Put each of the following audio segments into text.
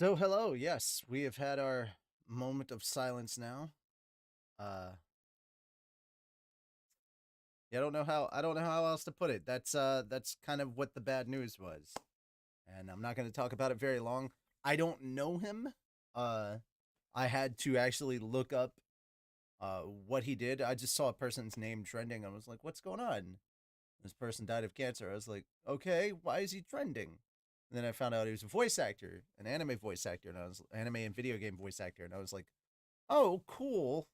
So hello, yes, we have had our moment of silence now. Uh yeah, I don't know how else to put it. That's kind of what the bad news was. And I'm not going to talk about it very long. I don't know him. Uh I had to actually look up what he did. I just saw a person's name trending. I was like, "What's going on?" This person died of cancer. I was like, "Okay, why is he trending?" And then I found out he was a voice actor, an anime voice actor, and I was anime and video game voice actor, and I was like, "Oh, cool."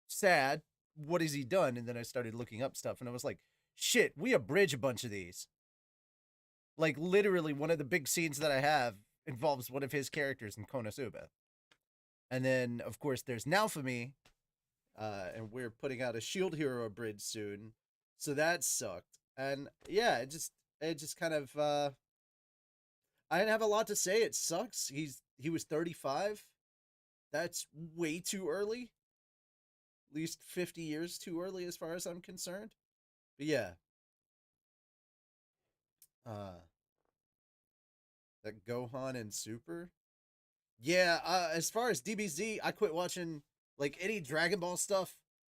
Sad. What has he done? And then I started looking up stuff and I was like, shit, we abridge a bunch of these. Like, literally, one of the big scenes that I have involves one of his characters in Konosuba. And then, of course, there's Naofumi, and we're putting out a Shield Hero abridged soon. So that sucked. And yeah, it just kind of, I didn't have a lot to say. It sucks. He was 35. That's way too early. At least 50 years too early as far as I'm concerned. But yeah, uh that Gohan and Super. Yeah, as far as DBZ, I quit watching like any Dragon Ball stuff.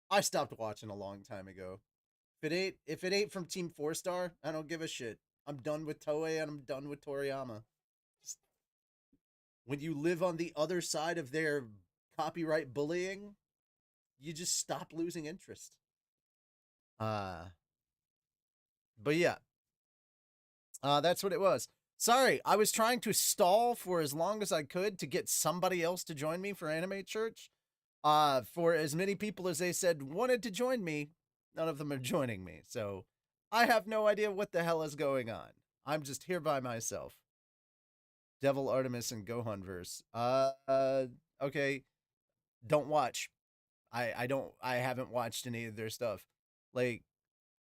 I stopped watching a long time ago. If it ain't from Team 4 Star, I don't give a shit. I'm done with Toei and I'm done with Toriyama. Just, when you live on the other side of their copyright bullying, you just stop losing interest. Uh but yeah, that's what it was. Sorry, I was trying to stall for as long as I could to get somebody else to join me for Anime Church. For as many people as they said wanted to join me, none of them are joining me. So I have no idea what the hell is going on. I'm just here by myself. Devil Artemis and Gohan verse. Okay. Don't watch. I haven't watched any of their stuff. Like,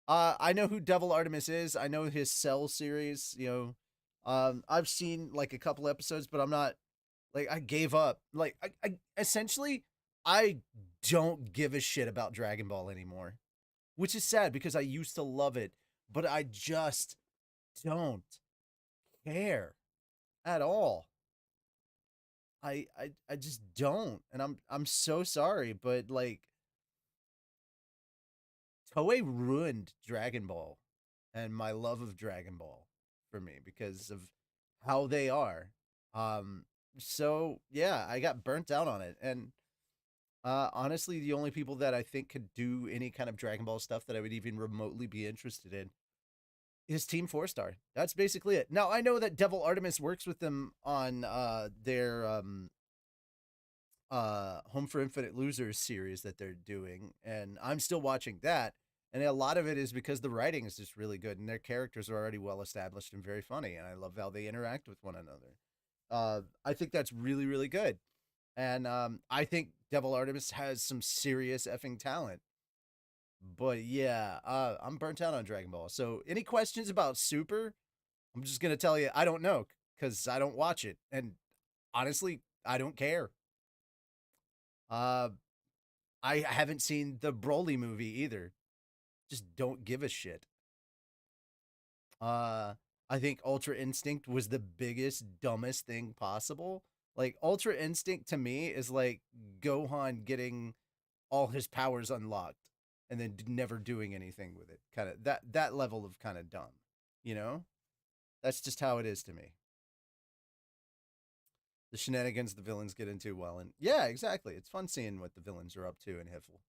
I know who Devil Artemis is. I know his Cell series. I've seen like a couple episodes, but I'm not like I gave up. Like I essentially I don't give a shit about Dragon Ball anymore, which is sad because I used to love it, but I just don't care at all. I just don't, and I'm so sorry, but like Toei ruined Dragon Ball and my love of Dragon Ball for me because of how they are. Um, so yeah, I got burnt out on it, and honestly, the only people that I think could do any kind of Dragon Ball stuff that I would even remotely be interested in is Team 4 Star. That's basically it. Now I know that Devil Artemis works with them on their Home for Infinite Losers series that they're doing, and I'm still watching that. And a lot of it is because the writing is just really good, and their characters are already well established and very funny, and I love how they interact with one another. I think that's really really good, and I think Devil Artemis has some serious effing talent. But yeah, I'm burnt out on Dragon Ball. So any questions about Super? I'm just gonna tell you I don't know because I don't watch it, and honestly, I don't care. Uh, I haven't seen the Broly movie either. Just don't give a shit. Uh, I think Ultra Instinct was the biggest, dumbest thing possible. Like Ultra Instinct to me is like Gohan getting all his powers unlocked and then never doing anything with it. Kind of that level of kind of dumb, you know? That's just how it is to me. The shenanigans the villains get into well, and yeah, exactly. It's fun seeing what the villains are up to in Hiffle.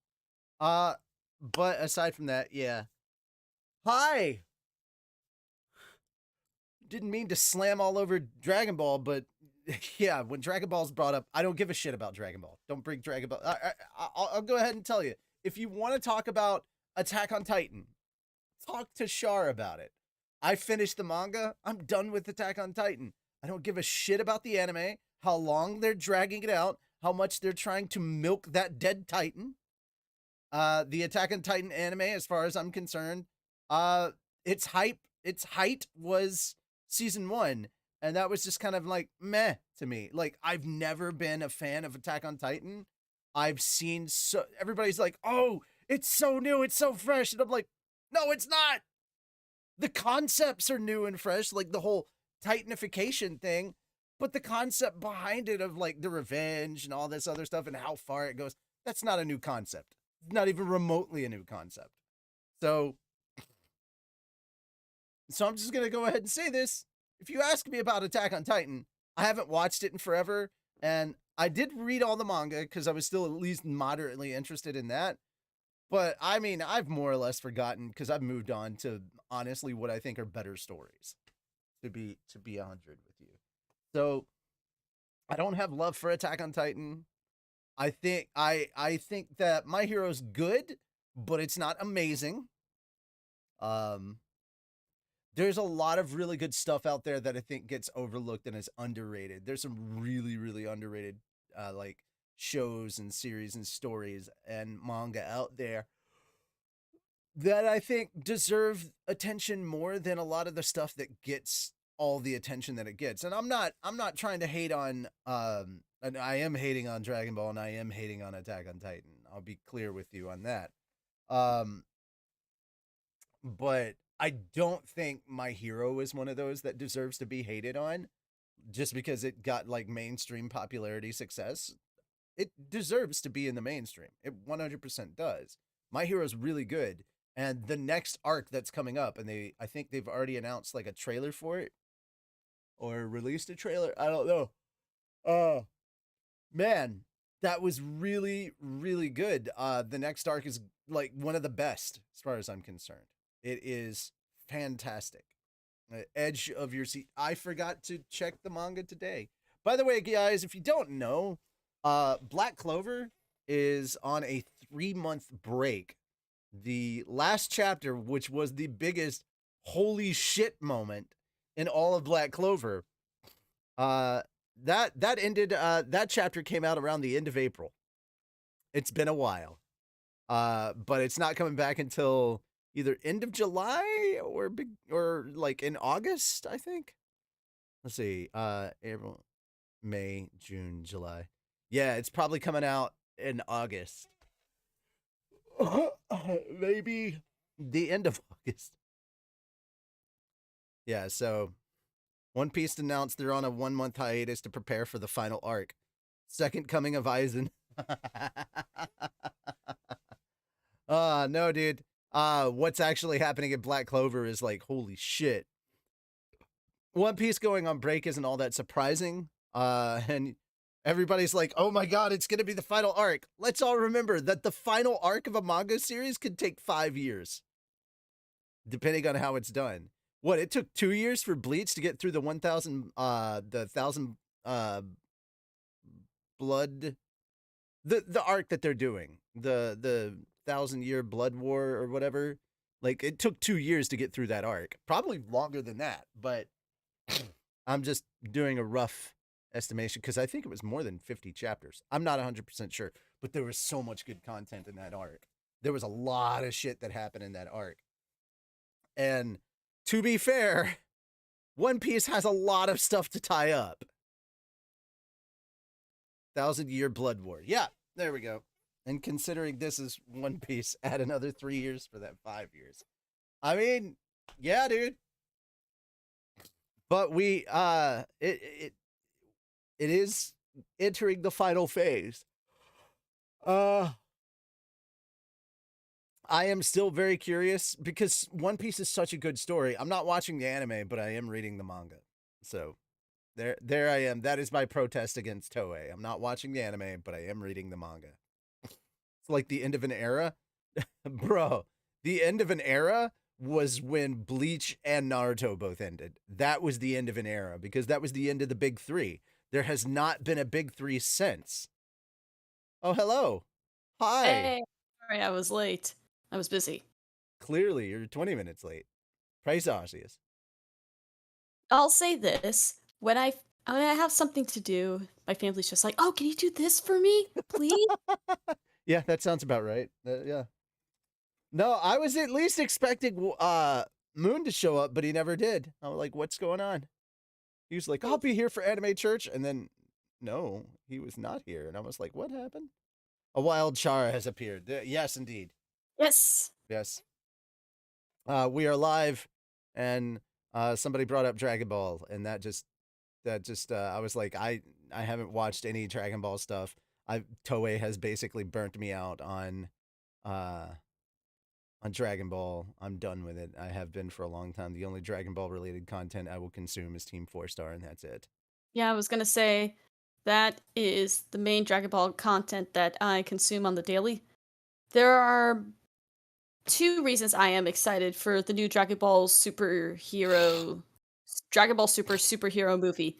Uh, but aside from that, yeah. Hi. Didn't mean to slam all over Dragon Ball, but yeah, when Dragon Ball's brought up, I don't give a shit about Dragon Ball. Don't bring Dragon Ball. I'll go ahead and tell you. If you want to talk about Attack on Titan, talk to Shar about it. I finished the manga. I'm done with Attack on Titan. I don't give a shit about the anime, how long they're dragging it out, how much they're trying to milk that dead Titan. The Attack on Titan anime, as far as I'm concerned, uh, its height was season one, and that was just kind of like meh to me. Like I've never been a fan of Attack on Titan. I've seen so everybody's like, oh, it's so new, it's so fresh, and I'm like, no, it's not. The concepts are new and fresh, like the whole Titanification thing. But the concept behind it of like the revenge and all this other stuff and how far it goes, that's not a new concept. Not even remotely a new concept. So I'm just going to go ahead and say this. If you ask me about Attack on Titan, I haven't watched it in forever. And I did read all the manga because I was still at least moderately interested in that. But I mean, I've more or less forgotten because I've moved on to honestly what I think are better stories. To be 100 with you. So I don't have love for Attack on Titan. I think that My Hero's good, but it's not amazing. There's a lot of really good stuff out there that I think gets overlooked and is underrated. There's some really, really underrated like shows and series and stories and manga out there that I think deserve attention more than a lot of the stuff that gets all the attention that it gets. And I'm not trying to hate on and I am hating on Dragon Ball and I am hating on Attack on Titan. I'll be clear with you on that. But I don't think My Hero is one of those that deserves to be hated on just because it got like mainstream popularity success. It deserves to be in the mainstream. It 100% does. My Hero's really good. And the next arc that's coming up, and I think they've already announced like a trailer for it or released a trailer. I don't know. Man, that was really, really good. The next arc is like one of the best as far as I'm concerned. It is fantastic. Edge of your seat. I forgot to check the manga today. By the way, guys, if you don't know, Black Clover is on a 3-month break. The last chapter, which was the biggest holy shit moment in all of Black Clover, that ended. That chapter came out around the end of April. It's been a while, but it's not coming back until either end of July or like in August, I think. Let's see. April, May, June, July. Yeah, it's probably coming out in August. Maybe the end of August. Yeah, so One Piece announced they're on a 1-month hiatus to prepare for the final arc. Second coming of Aizen. No, dude. What's actually happening at Black Clover is like, holy shit. One Piece going on break isn't all that surprising. And everybody's like, oh my god, it's going to be the final arc. Let's all remember that the final arc of a manga series could take 5 years. Depending on how it's done. What, it took 2 years for Bleach to get through the 1,000, blood, the arc that they're doing. The 1,000-year blood war or whatever. Like, it took 2 years to get through that arc. Probably longer than that, but I'm just doing a rough estimation because I think it was more than 50 chapters. I'm not 100% sure, but there was so much good content in that arc. There was a lot of shit that happened in that arc. And to be fair, One Piece has a lot of stuff to tie up. 1,000-year blood war. Yeah, there we go. And considering this is One Piece, add another 3 years for that 5 years. I mean, yeah, dude. But it is entering the final phase. I am still very curious because One Piece is such a good story. I'm not watching the anime, but I am reading the manga. So there I am. That is my protest against Toei. I'm not watching the anime, but I am reading the manga. It's like the end of an era. Bro, the end of an era was when Bleach and Naruto both ended. That was the end of an era because that was the end of the big three. There has not been a big three since. Oh, hello. Hi. Hey, sorry I was late. I was busy. Clearly, you're 20 minutes late. Praise Arceus. I'll say this. When I have something to do, my family's just like, "Oh, can you do this for me, please?" Yeah, that sounds about right. Yeah. No, I was at least expecting Moon to show up, but he never did. I was like, what's going on? He was like, I'll be here for Anime Church. And then, no, he was not here. And I was like, what happened? A wild Chara has appeared. Yes, indeed. Yes. Yes. We are live, and somebody brought up Dragon Ball, and that just That just I was like, I haven't watched any Dragon Ball stuff. Toei has basically burnt me out uh on Dragon Ball. I'm done with it. I have been for a long time. The only Dragon Ball related content I will consume is Team 4 Star, and that's it. Yeah, I was gonna say that is the main Dragon Ball content that I consume on the daily. There are two reasons I am excited for the new Dragon Ball Super superhero movie.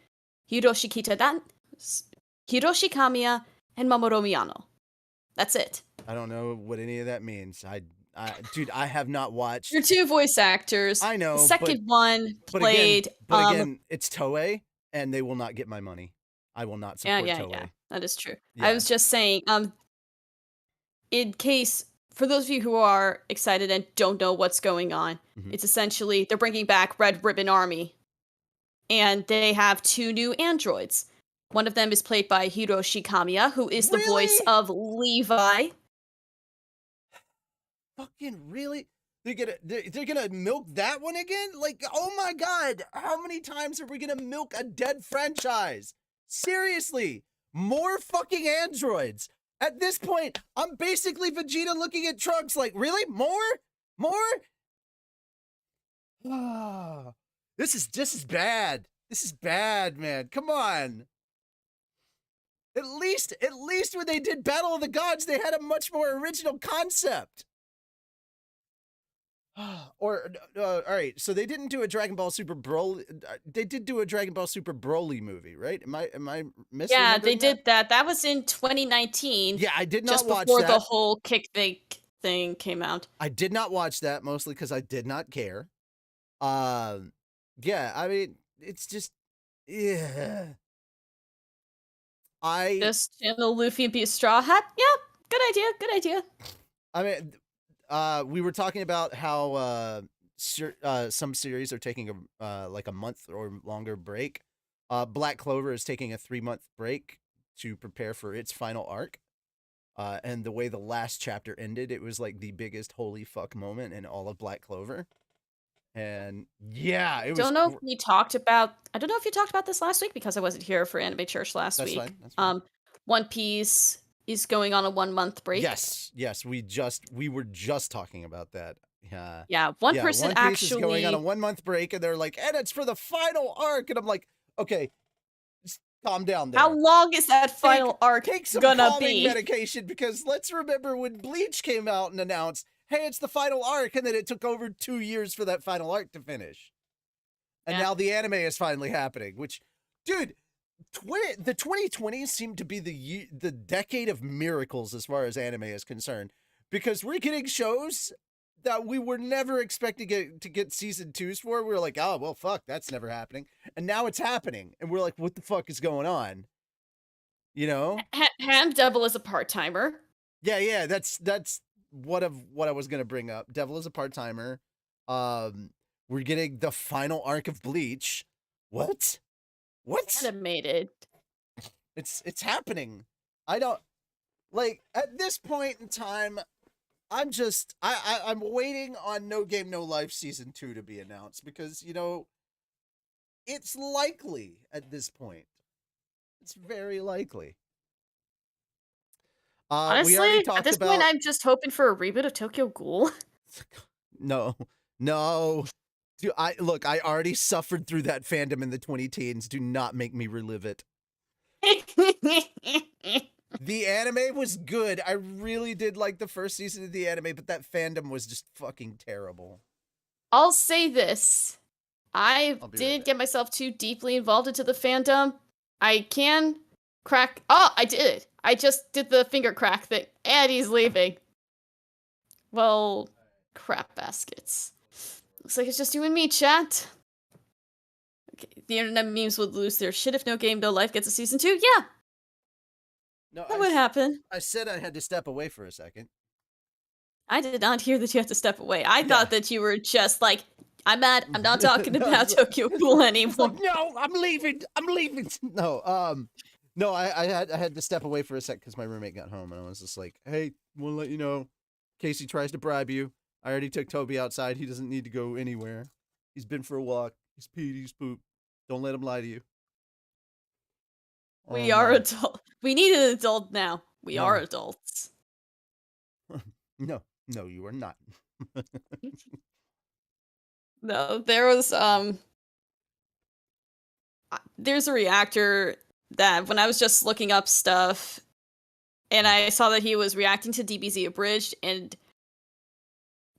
Hiroshi Kitadan, Hiroshi Kamiya, and Mamoru Miyano. That's it. I don't know what any of that means. Dude, I have not Your watched. two voice actors. I The know, second one played but again, it's Toei, and they will not get my money. I will not support yeah, Toei. that is true. I Yeah. was just saying, in case for those of you who are excited and don't know what's going on, Mhm. it's essentially they're bringing back Red Ribbon Army, and they have two new androids. One of them is played by Hiroshi Kamiya, who is the voice Really? of Levi. Fucking really? They're gonna milk that one again? Like, oh my god, how many times are we gonna milk a dead franchise? Seriously, more fucking androids. At this point, I'm basically Vegeta looking at Trunks like, really? More? Ah, this is bad. This is bad, man. Come on. At least when they did Battle of the Gods, they had a much more original concept. Or all right, so they didn't do a Dragon Ball Super Broly. They did do a Dragon Ball Super Broly movie, right? Am I misremembering Yeah, they that? did that. That was in 2019. Yeah, I did not just watch before that. the whole kick thing came out. I did not watch that mostly because I did not care. Yeah, I mean, it's just, yeah. Just channel Luffy and be a straw hat. Yeah, good idea. Good idea. I mean, we were talking about how some series are taking like a month or longer break. Black Clover is taking a 3-month break to prepare for its final arc. And the way the last chapter ended, it was like the biggest holy fuck moment in all of Black Clover. And yeah, it was. I don't know if you talked about this last week because I wasn't here for Anime Church last That's week. fine. That's fine. One Piece is going on a 1-month break. Yes, we were just talking about that. Yeah, one One Piece actually is going on a 1-month break, and they're like, and it's for the final arc, and I'm like, okay, just calm down there. How long is that final arc Take some gonna calming be? medication, because let's remember when Bleach came out and announced, hey, it's the final arc, and then it took over 2 years for that final arc to finish. And now the anime is finally happening, which, dude, the 2020s seem to be the decade of miracles as far as anime is concerned, because we're getting shows that we were never expecting to get season 2s for. We were like, oh, well, fuck, that's never happening. And now it's happening. And we're like, what the fuck is going on? You know? Ham Devil is a part-timer. Yeah, that's what I was going to bring up. Devil is a part-timer. We're getting the final arc of Bleach. What? Animated. It's happening. I don't, like, at this point in time, I'm waiting on No Game No Life season 2 to be announced, because, you know, it's likely at this point. It's very likely. Honestly, at this point, I'm just hoping for a reboot of Tokyo Ghoul. No. Dude, I already suffered through that fandom in the 2010s. Do not make me relive it. The anime was good. I really did like the first season of the anime, but that fandom was just fucking terrible. I'll say this. I didn't get myself too deeply involved into the fandom. I can crack. Oh, I did it. I just did the finger crack thing. And he's leaving. Well, crap baskets. Looks like it's just you and me, chat. Okay, the internet memes would lose their shit if No Game No Life gets a season 2. Yeah. No, that would happen. I said I had to step away for a second. I did not hear that you had to step away. I thought that you were just like, I'm mad. I'm not talking about Tokyo Ghoul anymore. Like, no, I'm leaving. No, I had to step away for a sec because my roommate got home, and I was just like, hey, want to let you know, Casey tries to bribe you. I already took Toby outside. He doesn't need to go anywhere. He's been for a walk. He's peed. He's pooped. Don't let him lie to you. We are adult. We need an adult now. We No. are adults. No, you are not. No, there's a reactor that when I was just looking up stuff and I saw that he was reacting to DBZ Abridged, and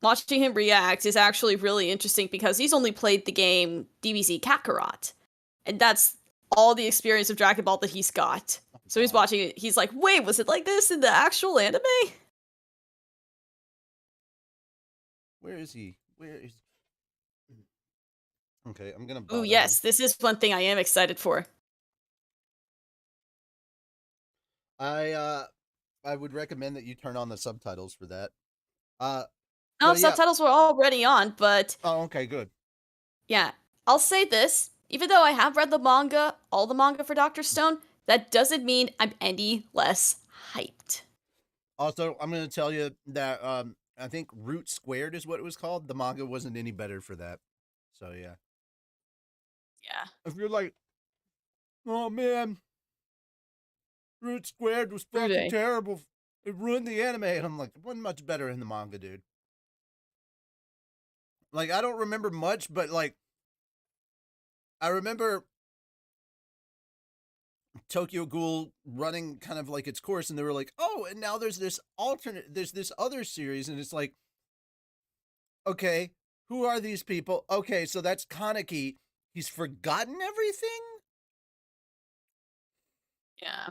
watching him react is actually really interesting because he's only played the game DBZ Kakarot. And that's all the experience of Dragon Ball that he's got. So he's watching it, he's like, wait, was it like this in the actual anime? Where is he? Okay, I'm gonna Ooh, bother yes, him. this is one thing I am excited for. I would recommend that you turn on the subtitles for that. No, But yeah. subtitles were already on, but Oh, okay, good. yeah, I'll say this. Even though I have read the manga, all the manga for Dr. Stone, that doesn't mean I'm any less hyped. Also, I'm gonna tell you that I think Root Squared is what it was called. The manga wasn't any better for that. So yeah. Yeah. If you're like, oh man, Root Squared was fucking Rude. terrible. It ruined the anime, and I'm like, it wasn't much better in the manga, dude. Like, I don't remember much, but like, I remember Tokyo Ghoul running kind of like its course, and they were like, oh, and now there's this other series, and it's like, okay, who are these people? Okay, so that's Kaneki. He's forgotten everything? Yeah.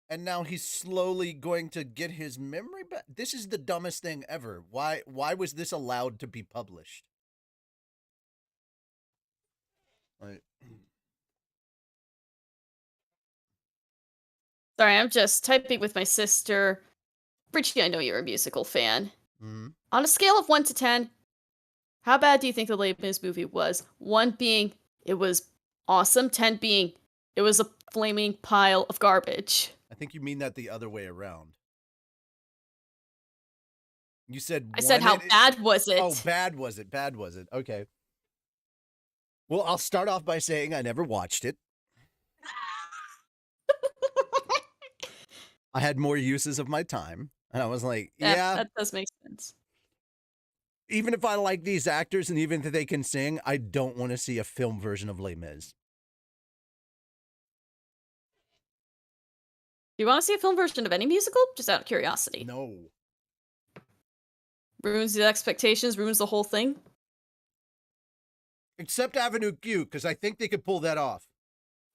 And now he's slowly going to get his memory back. This is the dumbest thing ever. Why was this allowed to be published? Like, Sorry, I'm just typing with my sister. Richie, I know you're a musical fan. mm-hmm. On a scale of 1 to 10, how bad do you think the Les Mis movie was? 1 being, it was awesome. 10 being, it was a flaming pile of garbage. I think you mean that the other way around. You said I said, how bad was it? Oh, bad was it? Bad was it? Okay. Well, I'll start off by saying I never watched it. I had more uses of my time, and I was like, yeah, that does make sense. Even if I like these actors and even if they can sing, I don't want to see a film version of Les Mis. Do you want to see a film version of any musical? Just out of curiosity. No. Ruins the expectations, ruins the whole thing. Except Avenue Q, because I think they could pull that off.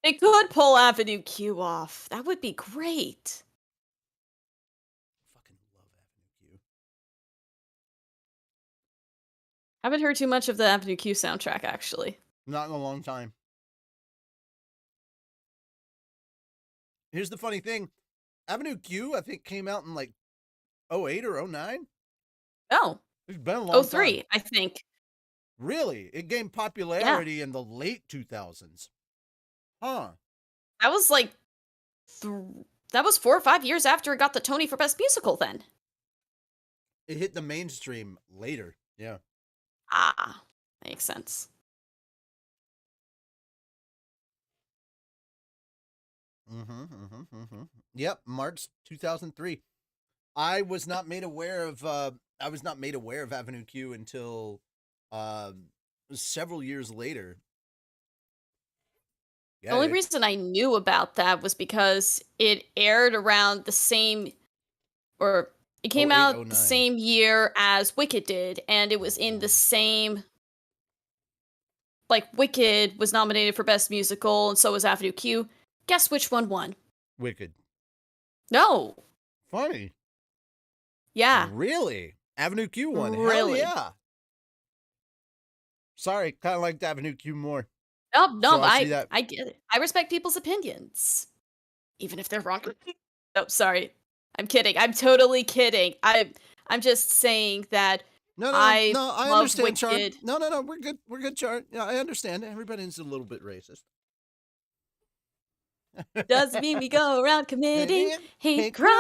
They could pull Avenue Q off. That would be great. Fucking love Avenue Q. Haven't heard too much of the Avenue Q soundtrack, actually. Not in a long time. Here's the funny thing. Avenue Q, I think, came out in like 08 or 09. Oh. It's been a long 03, time. I think. Really? It gained popularity in the late 2000s. Huh. That was like... that was 4 or 5 years after it got the Tony for Best Musical then. It hit the mainstream later. Yeah. Ah. Makes sense. Yep, March 2003. I was not made aware of Avenue Q until several years later. Yeah, the only reason I knew about that was because it aired around the same, or it came out the same year as Wicked did, and it was in the same, like, Wicked was nominated for Best Musical, and so was Avenue Q. Guess which one won? Wicked. No. Funny. Yeah. Really? Avenue Q won. Really? Hell yeah. Sorry, kind of liked Avenue Q more. No, so I get it. I respect people's opinions, even if they're wrong. Oh, sorry. I'm kidding. I'm totally kidding. I'm just saying that I understand, Wicked. Char. No, we're good. We're good, Char. Yeah, I understand. Everybody's a little bit racist. Doesn't mean we go around committing hate crimes.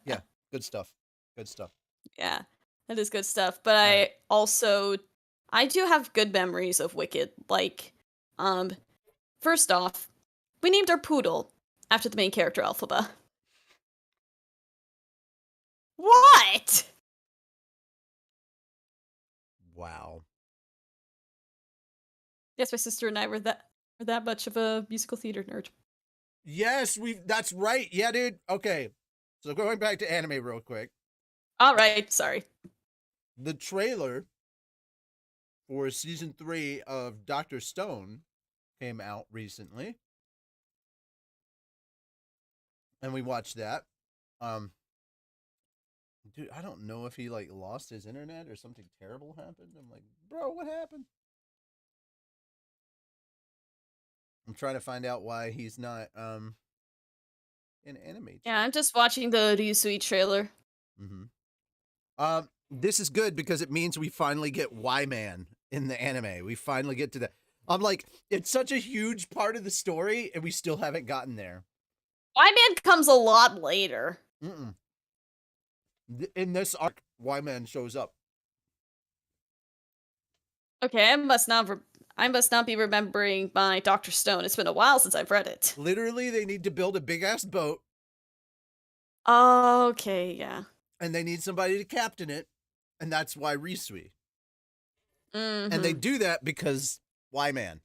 Yeah, good stuff. Good stuff. Yeah, that is good stuff. But I do have good memories of Wicked. Like, First off, we named our poodle after the main character, Elphaba. What? Wow. Yes, my sister and I were that much of a musical theater nerd. Yes, that's right. Yeah, dude. Okay. So going back to anime real quick. All right, sorry. The trailer for season 3 of Dr. Stone came out recently. And we watched that. Dude, I don't know if he like lost his internet or something terrible happened. I'm like, bro, what happened? I'm trying to find out why he's not in anime. Yeah, I'm just watching the Ryusui trailer. This is good because it means we finally get Y-Man in the anime. We finally get to that. I'm like, it's such a huge part of the story, and we still haven't gotten there. Y-Man comes a lot later. In this arc, Y-Man shows up. Okay, I must not be remembering my Dr. Stone. It's been a while since I've read it. Literally, they need to build a big-ass boat. Okay, yeah. And they need somebody to captain it, and that's why Risui. Mm-hmm. And they do that because Y-Man.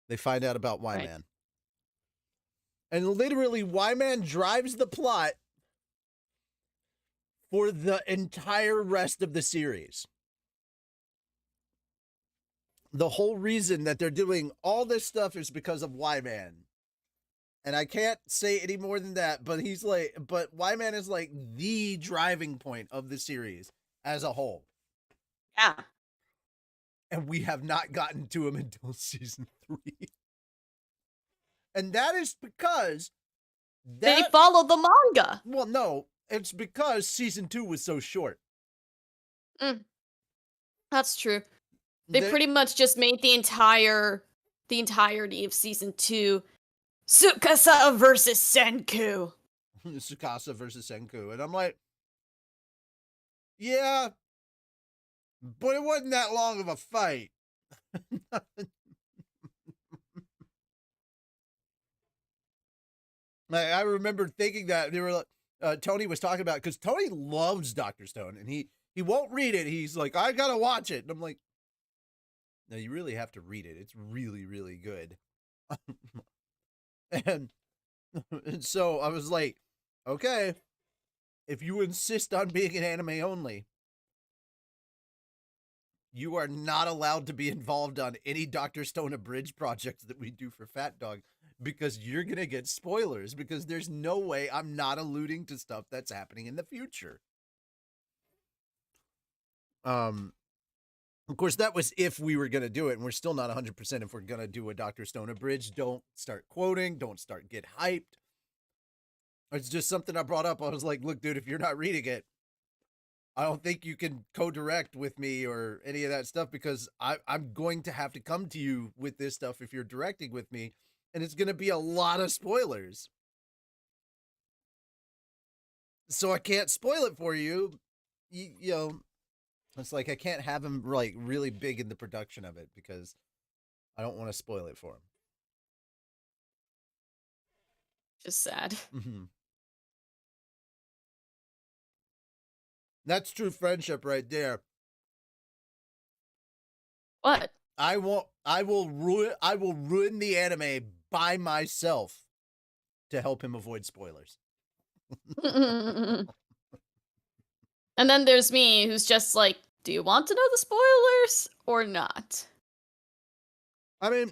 They find out about Y-Man. Right. And literally, Y-Man drives the plot for the entire rest of the series. The whole reason that they're doing all this stuff is because of Y-Man. And I can't say any more than that, but Y-Man is like the driving point of the series as a whole. Yeah. And we have not gotten to him until season 3. And that is because they follow the manga. Well, no, it's because season 2 was so short. That's true. They pretty much just made the entirety of season 2 Tsukasa versus Senku. Tsukasa versus Senku. And I'm like, yeah, but it wasn't that long of a fight. I remember thinking that they were Tony was talking about, because Tony loves Dr. Stone, and he won't read it. He's like, I gotta watch it. And I'm like, no, you really have to read it. It's really, really good. and so I was like, okay, if you insist on being an anime only, you are not allowed to be involved on any Dr. Stone Abridged projects that we do for Fat Dog, because you're going to get spoilers, because there's no way I'm not alluding to stuff that's happening in the future. Of course, that was if we were going to do it, and we're still not 100% if we're going to do a Dr. Stone Abridged. Don't start quoting. Don't start get hyped. It's just something I brought up. I was like, look, dude, if you're not reading it, I don't think you can co-direct with me or any of that stuff, because I'm going to have to come to you with this stuff if you're directing with me, and it's going to be a lot of spoilers. So I can't spoil it for you. You know, it's like I can't have him like really big in the production of it, because I don't want to spoil it for him. Just sad. That's true friendship right there. What? I will ruin the anime by myself to help him avoid spoilers. And then there's me, who's just like, do you want to know the spoilers or not? I mean,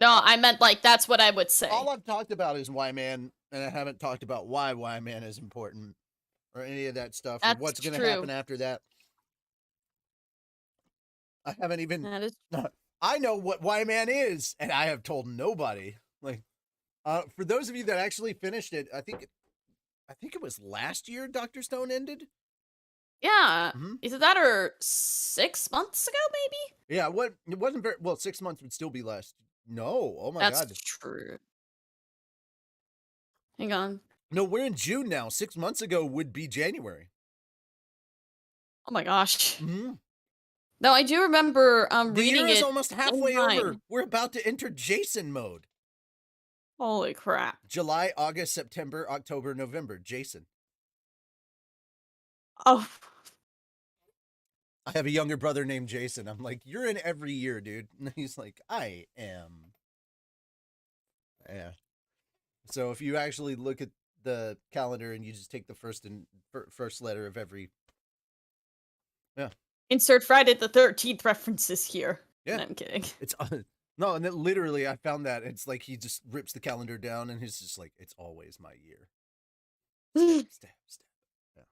no, I meant like that's what I would say. All I've talked about is Y-Man, and I haven't talked about why Y-Man is important or any of that stuff, or what's going to happen after that. I haven't even. That is. I know what Y-Man is, and I have told nobody. Like, for those of you that actually finished it, I think it was last year Dr. Stone ended. Yeah, either that or 6 months ago, maybe. Yeah, it wasn't very well. 6 months would still be less. No, oh my god, that's true. Hang on. No, we're in June now. 6 months ago would be January. Oh my gosh. No, I do remember The year reading is it almost in halfway over. time. We're about to enter Jason mode. Holy crap. July, August, September, October, November. Jason. Oh. I have a younger brother named Jason. I'm like, you're in every year, dude. And he's like, I am. Yeah. So if you actually look at the calendar and you just take the first letter of every. Yeah. Insert Friday the 13th references here. Yeah. No, I'm kidding. It's no, and then literally I found that it's like he just rips the calendar down and he's just like, it's always my year. Stab. Yeah.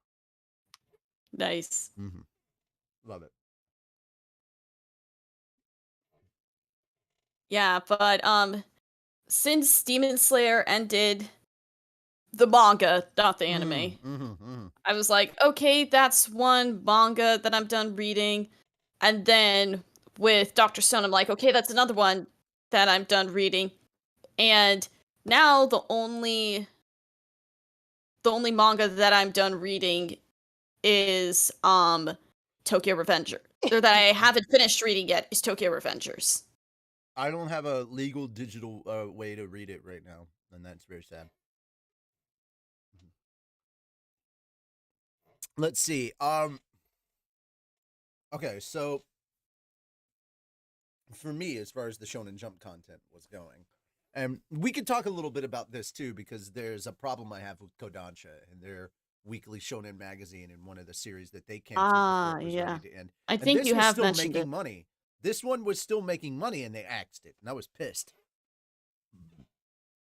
Nice. Mm-hmm. Love it. Yeah, but since Demon Slayer ended the manga, not the anime, I was like, okay, that's one manga that I'm done reading. And then with Dr. Stone, I'm like, okay, that's another one that I'm done reading. And now the only manga that I'm done reading is Tokyo Revenger. Or that I haven't finished reading yet is Tokyo Revengers. I don't have a legal digital way to read it right now, and that's very sad. Let's see. Okay, so for me, as far as the Shonen Jump content was going, and we could talk a little bit about this too, because there's a problem I have with Kodansha and their weekly Shonen magazine and one of the series that they canceled before it was ready to end. I And think this you was have still mentioned making it. money. This one was still making money, and they axed it, and I was pissed.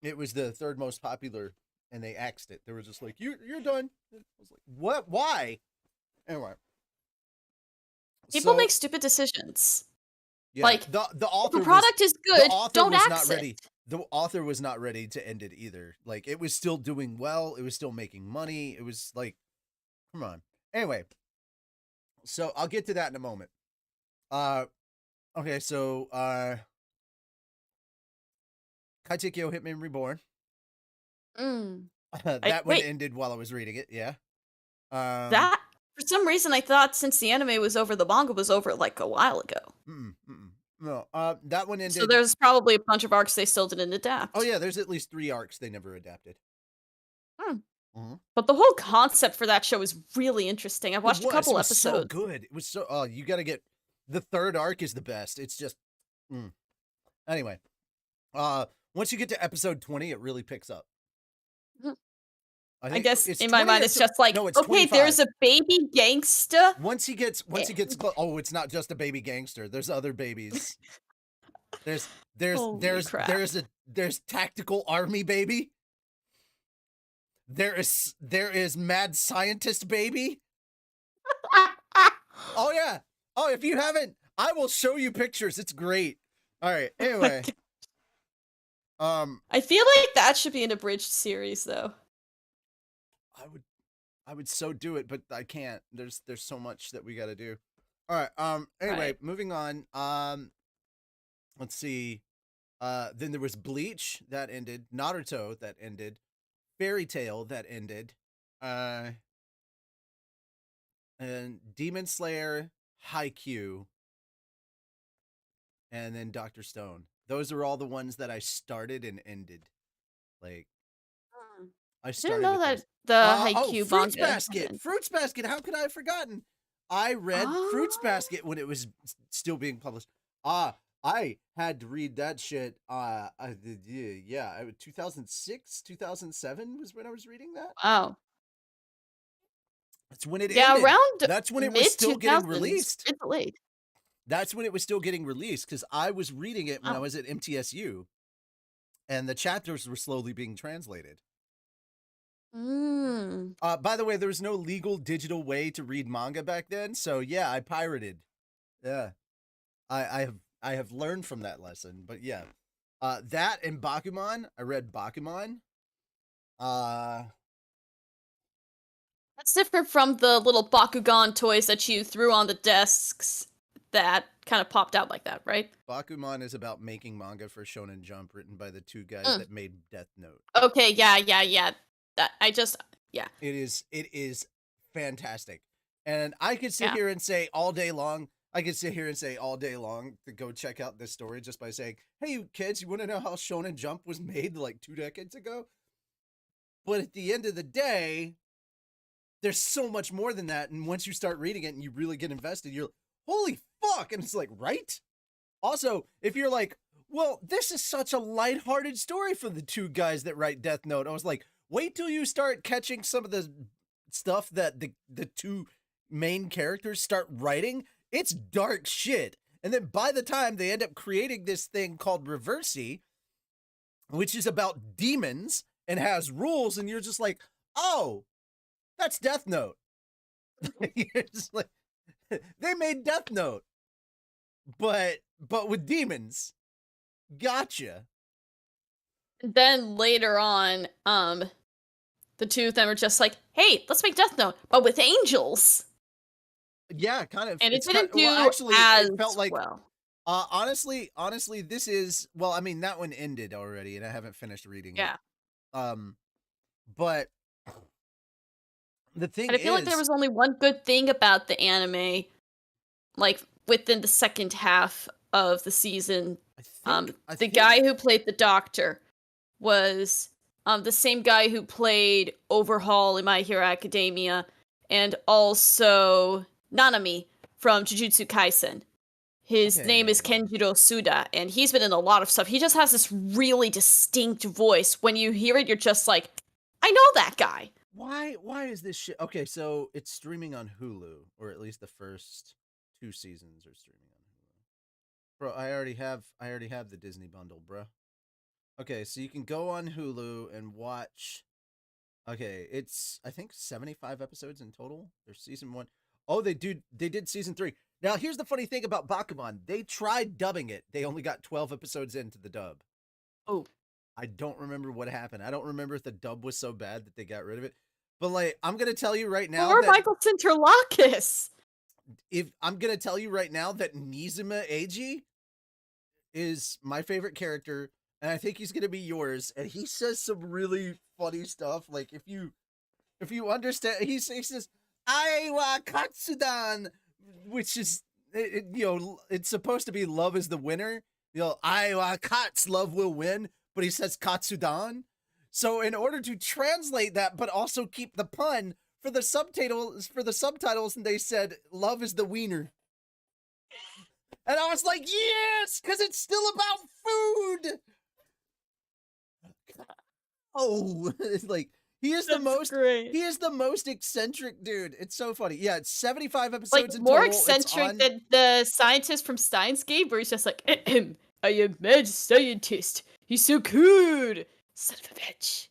It was the third most popular, and they axed it. They were just like, "You're done." I was like, "What? Why?" Anyway, People so, make stupid decisions. yeah, Like, the author if a product is good, don't was axe not ready. it. The author was not ready to end it either. Like, it was still doing well. It was still making money. It was like, come on. Anyway, so I'll get to that in a moment. Okay, so Kaitekyo Hitman Reborn. That one ended while I was reading it. Yeah. That, for some reason, I thought since the anime was over, the manga was over like a while ago. No, that one ended. So there's probably a bunch of arcs they still didn't adapt. Oh yeah, there's at least 3 arcs they never adapted. But the whole concept for that show is really interesting. I watched a couple episodes. So good. It was so. Oh, you got to get the 3rd arc is the best. It's just. Anyway, once you get to episode 20, it really picks up. I guess in my mind it's just like, no, it's okay, 25. there's a baby gangster. Once he gets oh, it's not just a baby gangster. There's other babies. There's tactical army baby. There is mad scientist baby. Oh yeah. Oh, if you haven't, I will show you pictures. It's great. All right. Anyway. I feel like that should be an abridged series though. I would so do it, but I can't. There's so much that we got to do. All right. Anyway, moving on. Let's see. Then there was Bleach that ended, Naruto that ended, Fairy Tail that ended, and Demon Slayer, Haikyuu, and then Dr. Stone. Those are all the ones that I started and ended. Like, I didn't know that the Haikyuu Fruits manga. Basket. Fruits Basket. How could I have forgotten? I read Fruits Basket when it was still being published. I had to read that shit. 2006, 2007 was when I was reading that. Oh. That's when it ended. Around that's when it was still getting released. It's late. That's when it was still getting released because I was reading it when I was at MTSU, and the chapters were slowly being translated. By the way, there was no legal digital way to read manga back then, so yeah, I pirated. Yeah, I have learned from that lesson, but yeah, that and Bakuman. I read Bakuman. That's different from the little Bakugan toys that you threw on the desks that kind of popped out like that, right? Bakuman is about making manga for Shonen Jump, written by the 2 guys that made Death Note. Okay, yeah. It is fantastic. And I could sit here and say all day long, I could sit here and say all day long to go check out this story just by saying, hey, you kids, you want to know how Shonen Jump was made like 2 decades ago? But at the end of the day, there's so much more than that. And once you start reading it and you really get invested, you're like, holy fuck. And it's like, right? Also, if you're like, well, this is such a lighthearted story for the 2 guys that write Death Note. I was like, wait till you start catching some of the stuff that the 2 main characters start writing. It's dark shit. And then by the time they end up creating this thing called Reversi, which is about demons and has rules, and you're just like, oh, that's Death Note. You're just like, they made Death Note, but with demons. Gotcha. Then later on, the 2 of them are just like, hey, let's make Death Note, but with angels. Yeah, kind of. And it didn't do well, actually, as it felt like well. honestly, this is, well, I mean, that one ended already, and I haven't finished reading Yeah. it. But the thing And I feel like there was only one good thing about the anime, like within the second half of the season. The guy who played the Doctor was the same guy who played Overhaul in My Hero Academia, and also Nanami from Jujutsu Kaisen. His name is Kenjiro Suda, and he's been in a lot of stuff. He just has this really distinct voice. When you hear it, you're just like, I know that guy. Why is this shit? Okay, so it's streaming on Hulu, or at least the first 2 seasons are streaming on Hulu. Bro, I already have the Disney bundle, bro. Okay, so you can go on Hulu and watch. Okay, it's, I think, 75 episodes in total. There's season 1. Oh, they did season 3. Now, here's the funny thing about Bakuman. They tried dubbing it. They only got 12 episodes into the dub. Oh. I don't remember what happened. I don't remember if the dub was so bad that they got rid of it. But, like, I'm going to tell you right now. Or Michael Sinterlakis. I'm going to tell you right now that Nizuma Eiji is my favorite character, and I think he's going to be yours. And he says some really funny stuff. Like, if you understand, he says, Aiwa Katsudan, which is, it's supposed to be love is the winner. Aiwa Kats, love will win. But he says Katsudan. So in order to translate that, but also keep the pun for the subtitles, and they said love is the wiener. And I was like, yes, because it's still about food. Oh, it's like he is the most eccentric dude. It's so funny. Yeah, it's 75 episodes like in more total. Eccentric than the scientist from Steins Gate, where he's just like, I am mad scientist. He's so cool. Son of a bitch.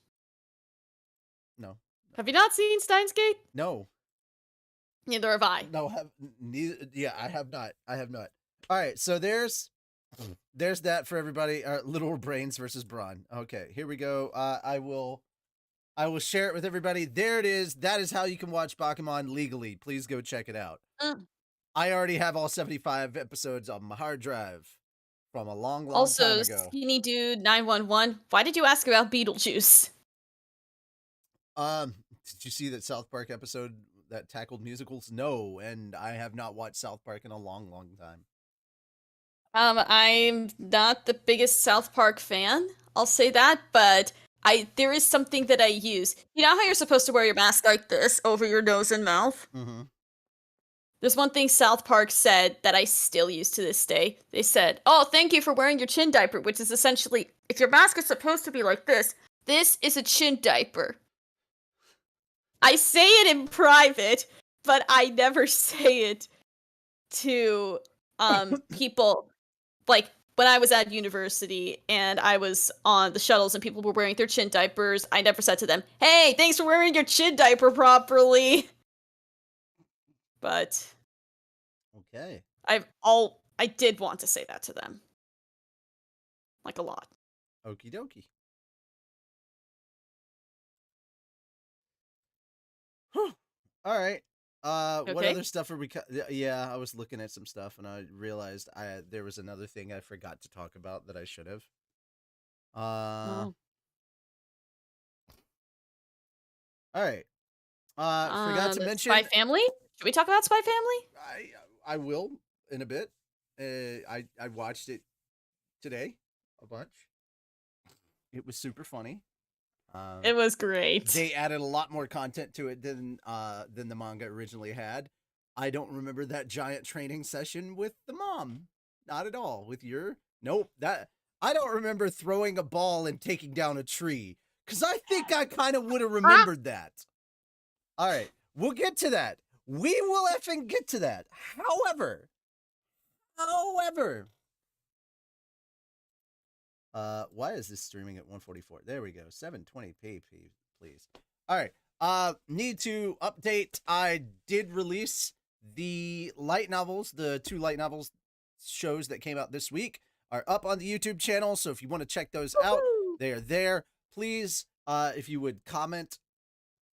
No. Have you not seen Steins Gate? No. Neither have I. No, I have not. All right, so there's that for everybody. Little Brains versus Brawn. Okay, here we go. I will share it with everybody. There it is. That is how you can watch Bakuman legally. Please go check it out. I already have all 75 episodes on my hard drive from a long time ago. Also, Skinny Dude 911. Why did you ask about Beetlejuice? Did you see that South Park episode that tackled musicals? No, and I have not watched South Park in a long, long time. I'm not the biggest South Park fan. I'll say that, but there is something that I use. You know how you're supposed to wear your mask like this over your nose and mouth? Mm-hmm. There's one thing South Park said that I still use to this day. They said, oh, thank you for wearing your chin diaper, which is essentially, if your mask is supposed to be like this is a chin diaper. I say it in private, but I never say it to people. Like, when I was at university and I was on the shuttles and people were wearing their chin diapers, I never said to them, hey, thanks for wearing your chin diaper properly. But okay, I did want to say that to them, like a lot. Okie dokie. All right. What other stuff are we? Yeah, I was looking at some stuff and I realized there was another thing I forgot to talk about that I should have. All right. Forgot to mention SpyXFamily. Should we talk about SpyXFamily? I will. in a bit. I watched it today a bunch. It was super funny. It was great. They added a lot more content to it than the manga originally had. I don't remember that giant training session with the mom. Not at all. With your nope. That I don't remember throwing a ball and taking down a tree. Cause I think I kind of would have remembered that. All right, we'll get to that. We will effing get to that. However, why is this streaming at 144? There we go. 720p, please. All right. Need to update. I did release the light novels, the 2 light novels shows that came out this week are up on the YouTube channel. So if you want to check those out, they are there. Please, if you would comment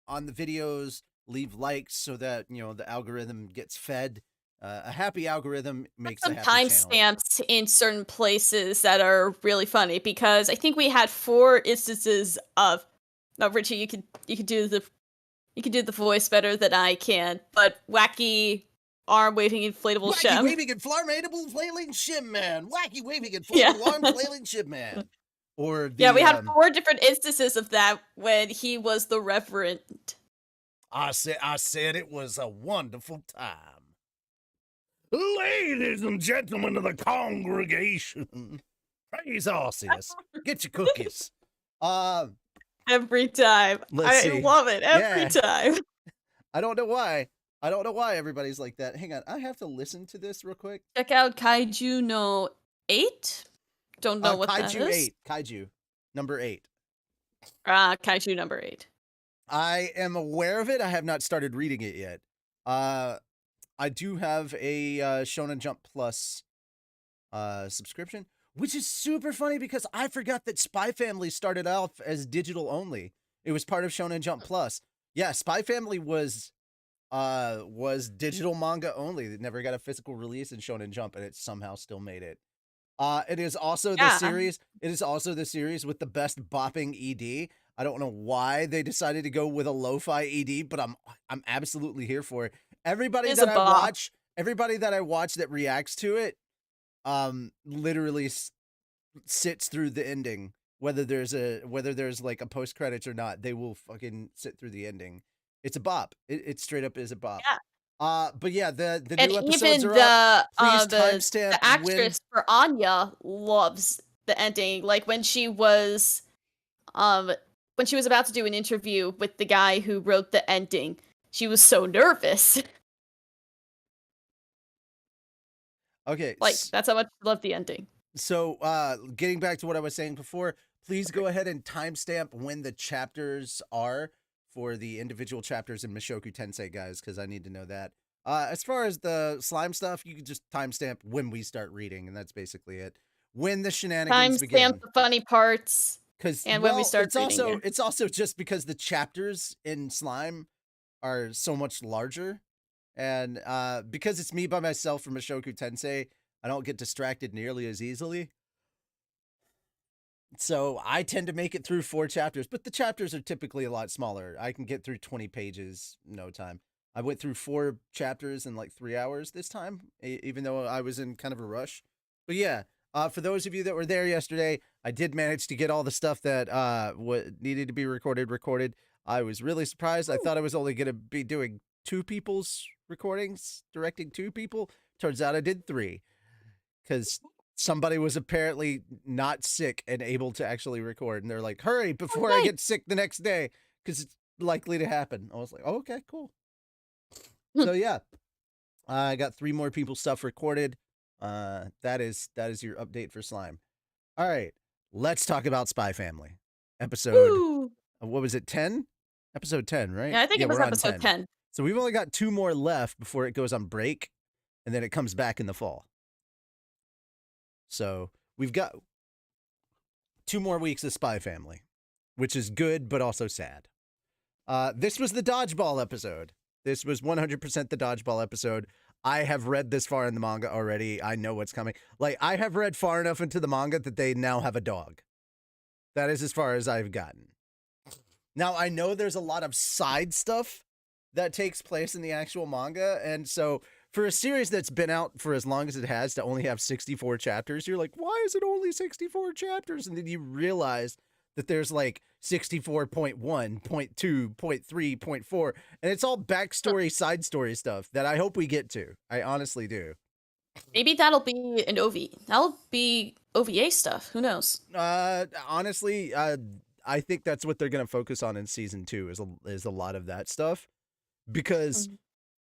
on the videos, leave likes so that, you know, the algorithm gets fed. A happy algorithm makes a happy channel. Timestamps in certain places that are really funny because I think we had 4 instances of. No, Richie, you could do the voice better than I can. But wacky arm waving inflatable Wacky shim. waving inflatable flailing shim man. Wacky waving inflatable arm flailing shim man. Or the, we had 4 different instances of that when he was the reverend. I said it was a wonderful time. Ladies and gentlemen of the congregation, praise Arceus. Get your cookies. Every time. I love it every time. I don't know why everybody's like that. Hang on, I have to listen to this real quick. Check out Kaiju no 8. Don't know what that is. Kaiju 8. Kaiju number 8. Kaiju number 8. I am aware of it. I have not started reading it yet. I do have a Shonen Jump Plus subscription, which is super funny because I forgot that SpyXFamily started off as digital only. It was part of Shonen Jump Plus. Yeah, SpyXFamily was digital manga only. It never got a physical release in Shonen Jump, and it somehow still made it. It is also the series. It is also the series with the best bopping ED. I don't know why they decided to go with a lo-fi ED, but I'm absolutely here for it. Everybody that I watch that reacts to it, literally sits through the ending. Whether there's like a post credits or not, they will fucking sit through the ending. It's a bop. It straight up is a bop. Yeah. But yeah, the and new episodes even are up. Please the actress for Anya loves the ending. Like when she was about to do an interview with the guy who wrote the ending, she was so nervous. Okay. Like that's how much I love the ending. So, getting back to what I was saying before, please go ahead and timestamp when the chapters are for the individual chapters in Mushoku Tensei, guys, because I need to know that. As far as the slime stuff, you can just timestamp when we start reading, and that's basically it. When the shenanigans begin. Timestamp the funny parts. And when we start reading it's also just because the chapters in slime are so much larger. And because it's me by myself from Mushoku Tensei, I don't get distracted nearly as easily. So I tend to make it through 4 chapters, but the chapters are typically a lot smaller. I can get through 20 pages in no time. I went through 4 chapters in like 3 hours this time, even though I was in kind of a rush. But yeah, for those of you that were there yesterday, I did manage to get all the stuff that needed to be recorded. I was really surprised. I thought I was only going to be doing 2 people's recordings, directing 2 people. Turns out I did 3. Because somebody was apparently not sick and able to actually record. And they're like, hurry before I get sick the next day, because it's likely to happen. I was like, oh, okay, cool. So yeah, I got 3 more people's stuff recorded. That is your update for slime. All right, let's talk about SpyXFamily. Episode, what was it, 10? Episode 10, right? Yeah, I think it was episode 10. So we've only got 2 more left before it goes on break, and then it comes back in the fall. So we've got 2 more weeks of SpyXFamily, which is good, but also sad. This was the dodgeball episode. This was 100% the dodgeball episode. I have read this far in the manga already. I know what's coming. Like, I have read far enough into the manga that they now have a dog. That is as far as I've gotten. Now, I know there's a lot of side stuff that takes place in the actual manga, and so for a series that's been out for as long as it has to only have 64 chapters, you're like, why is it only 64 chapters? And then you realize that there's like 64.1, 0.2, 0.3, 0.4, and it's all backstory, side story stuff that I hope we get to. I honestly do. Maybe that'll be an That'll be OVA stuff. Who knows? Honestly, I think that's what they're going to focus on in season 2 is a lot of that stuff because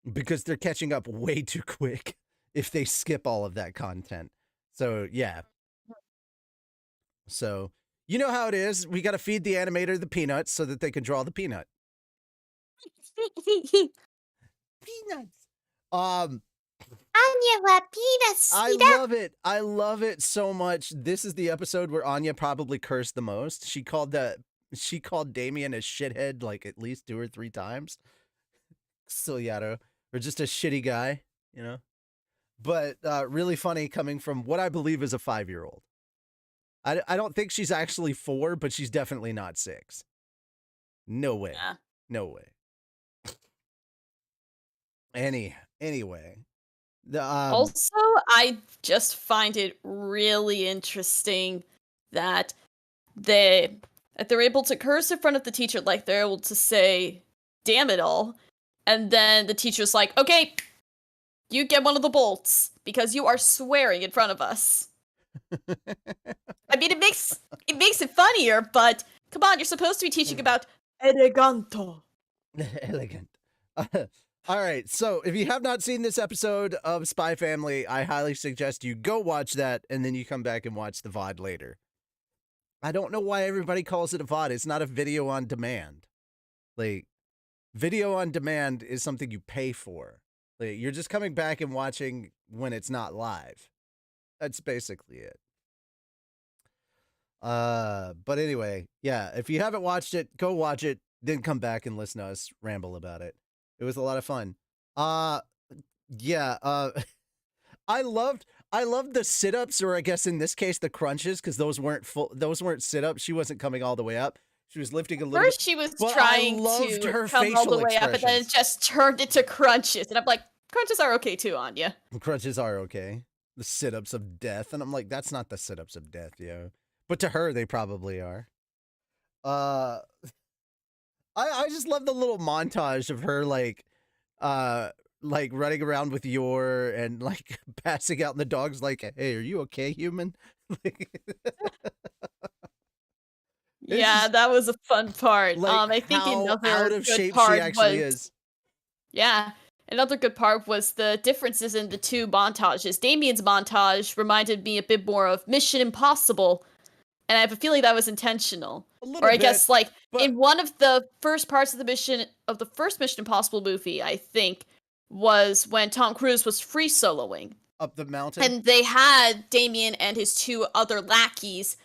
they're catching up way too quick if they skip all of that content. So, yeah. So, you know how it is. We got to feed the animator the peanuts so that they can draw the peanut. Peanuts. Anya want peanuts. I love it. I love it so much. This is the episode where Anya probably cursed the most. She called Damien a shithead like at least 2 or 3 times. Siliato. Or just a shitty guy, you know? But really funny coming from what I believe is a 5-year-old. I don't think she's actually 4, but she's definitely not 6. No way. Yeah. No way. Anyway. Also, I just find it really interesting that they're able to curse in front of the teacher, like they're able to say, damn it all. And then the teacher's like, okay, you get one of the bolts because you are swearing in front of us. I mean, it makes it funnier, but come on, you're supposed to be teaching about eleganto. Elegant. All right, so if you have not seen this episode of Spy Family, I highly suggest you go watch that, and then you come back and watch the VOD later. I don't know why everybody calls it a VOD. It's not a video on demand. Like, video on demand is something you pay for. Like, you're just coming back and watching when it's not live. That's basically it. But anyway, yeah, if you haven't watched it, go watch it, then come back and listen to us ramble about it. It was a lot of fun. Yeah, I loved the sit-ups, or I guess in this case the crunches, because those weren't sit-ups. She wasn't coming all the way up. She was lifting a little First, bit. she was But trying I loved to her come all the facial way up, and then it just turned into crunches. And I'm like, crunches are okay too, Anya. Crunches are okay. The sit-ups of death. And I'm like, that's not the sit-ups of death, yo. But to her, they probably are. I just love the little montage of her, like running around with Yor and, like, passing out, and the dog's like, hey, are you okay, human? Yeah, that was a fun part. Like, I think how another out of good shape part she actually was, is. yeah, another good part was the differences in the 2 montages. Damien's montage reminded me a bit more of Mission Impossible, and I have a feeling that was intentional. Or I guess, like, in one of the first parts of the first Mission Impossible movie, I think, was when Tom Cruise was free soloing up the mountain, and they had Damien and his 2 other lackeys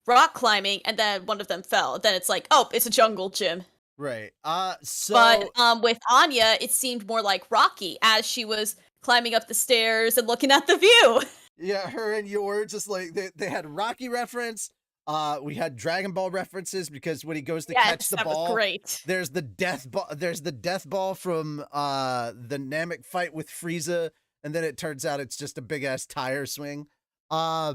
rock climbing, and then one of them fell. Then it's like, oh, it's a jungle gym. Right. But with Anya, it seemed more like Rocky as she was climbing up the stairs and looking at the view. Yeah, her and Yor just like they had Rocky reference. We had Dragon Ball references because when he goes to catch the ball, was great. There's the death ball. There's the death ball from the Namek fight with Frieza, and then it turns out it's just a big ass tire swing. I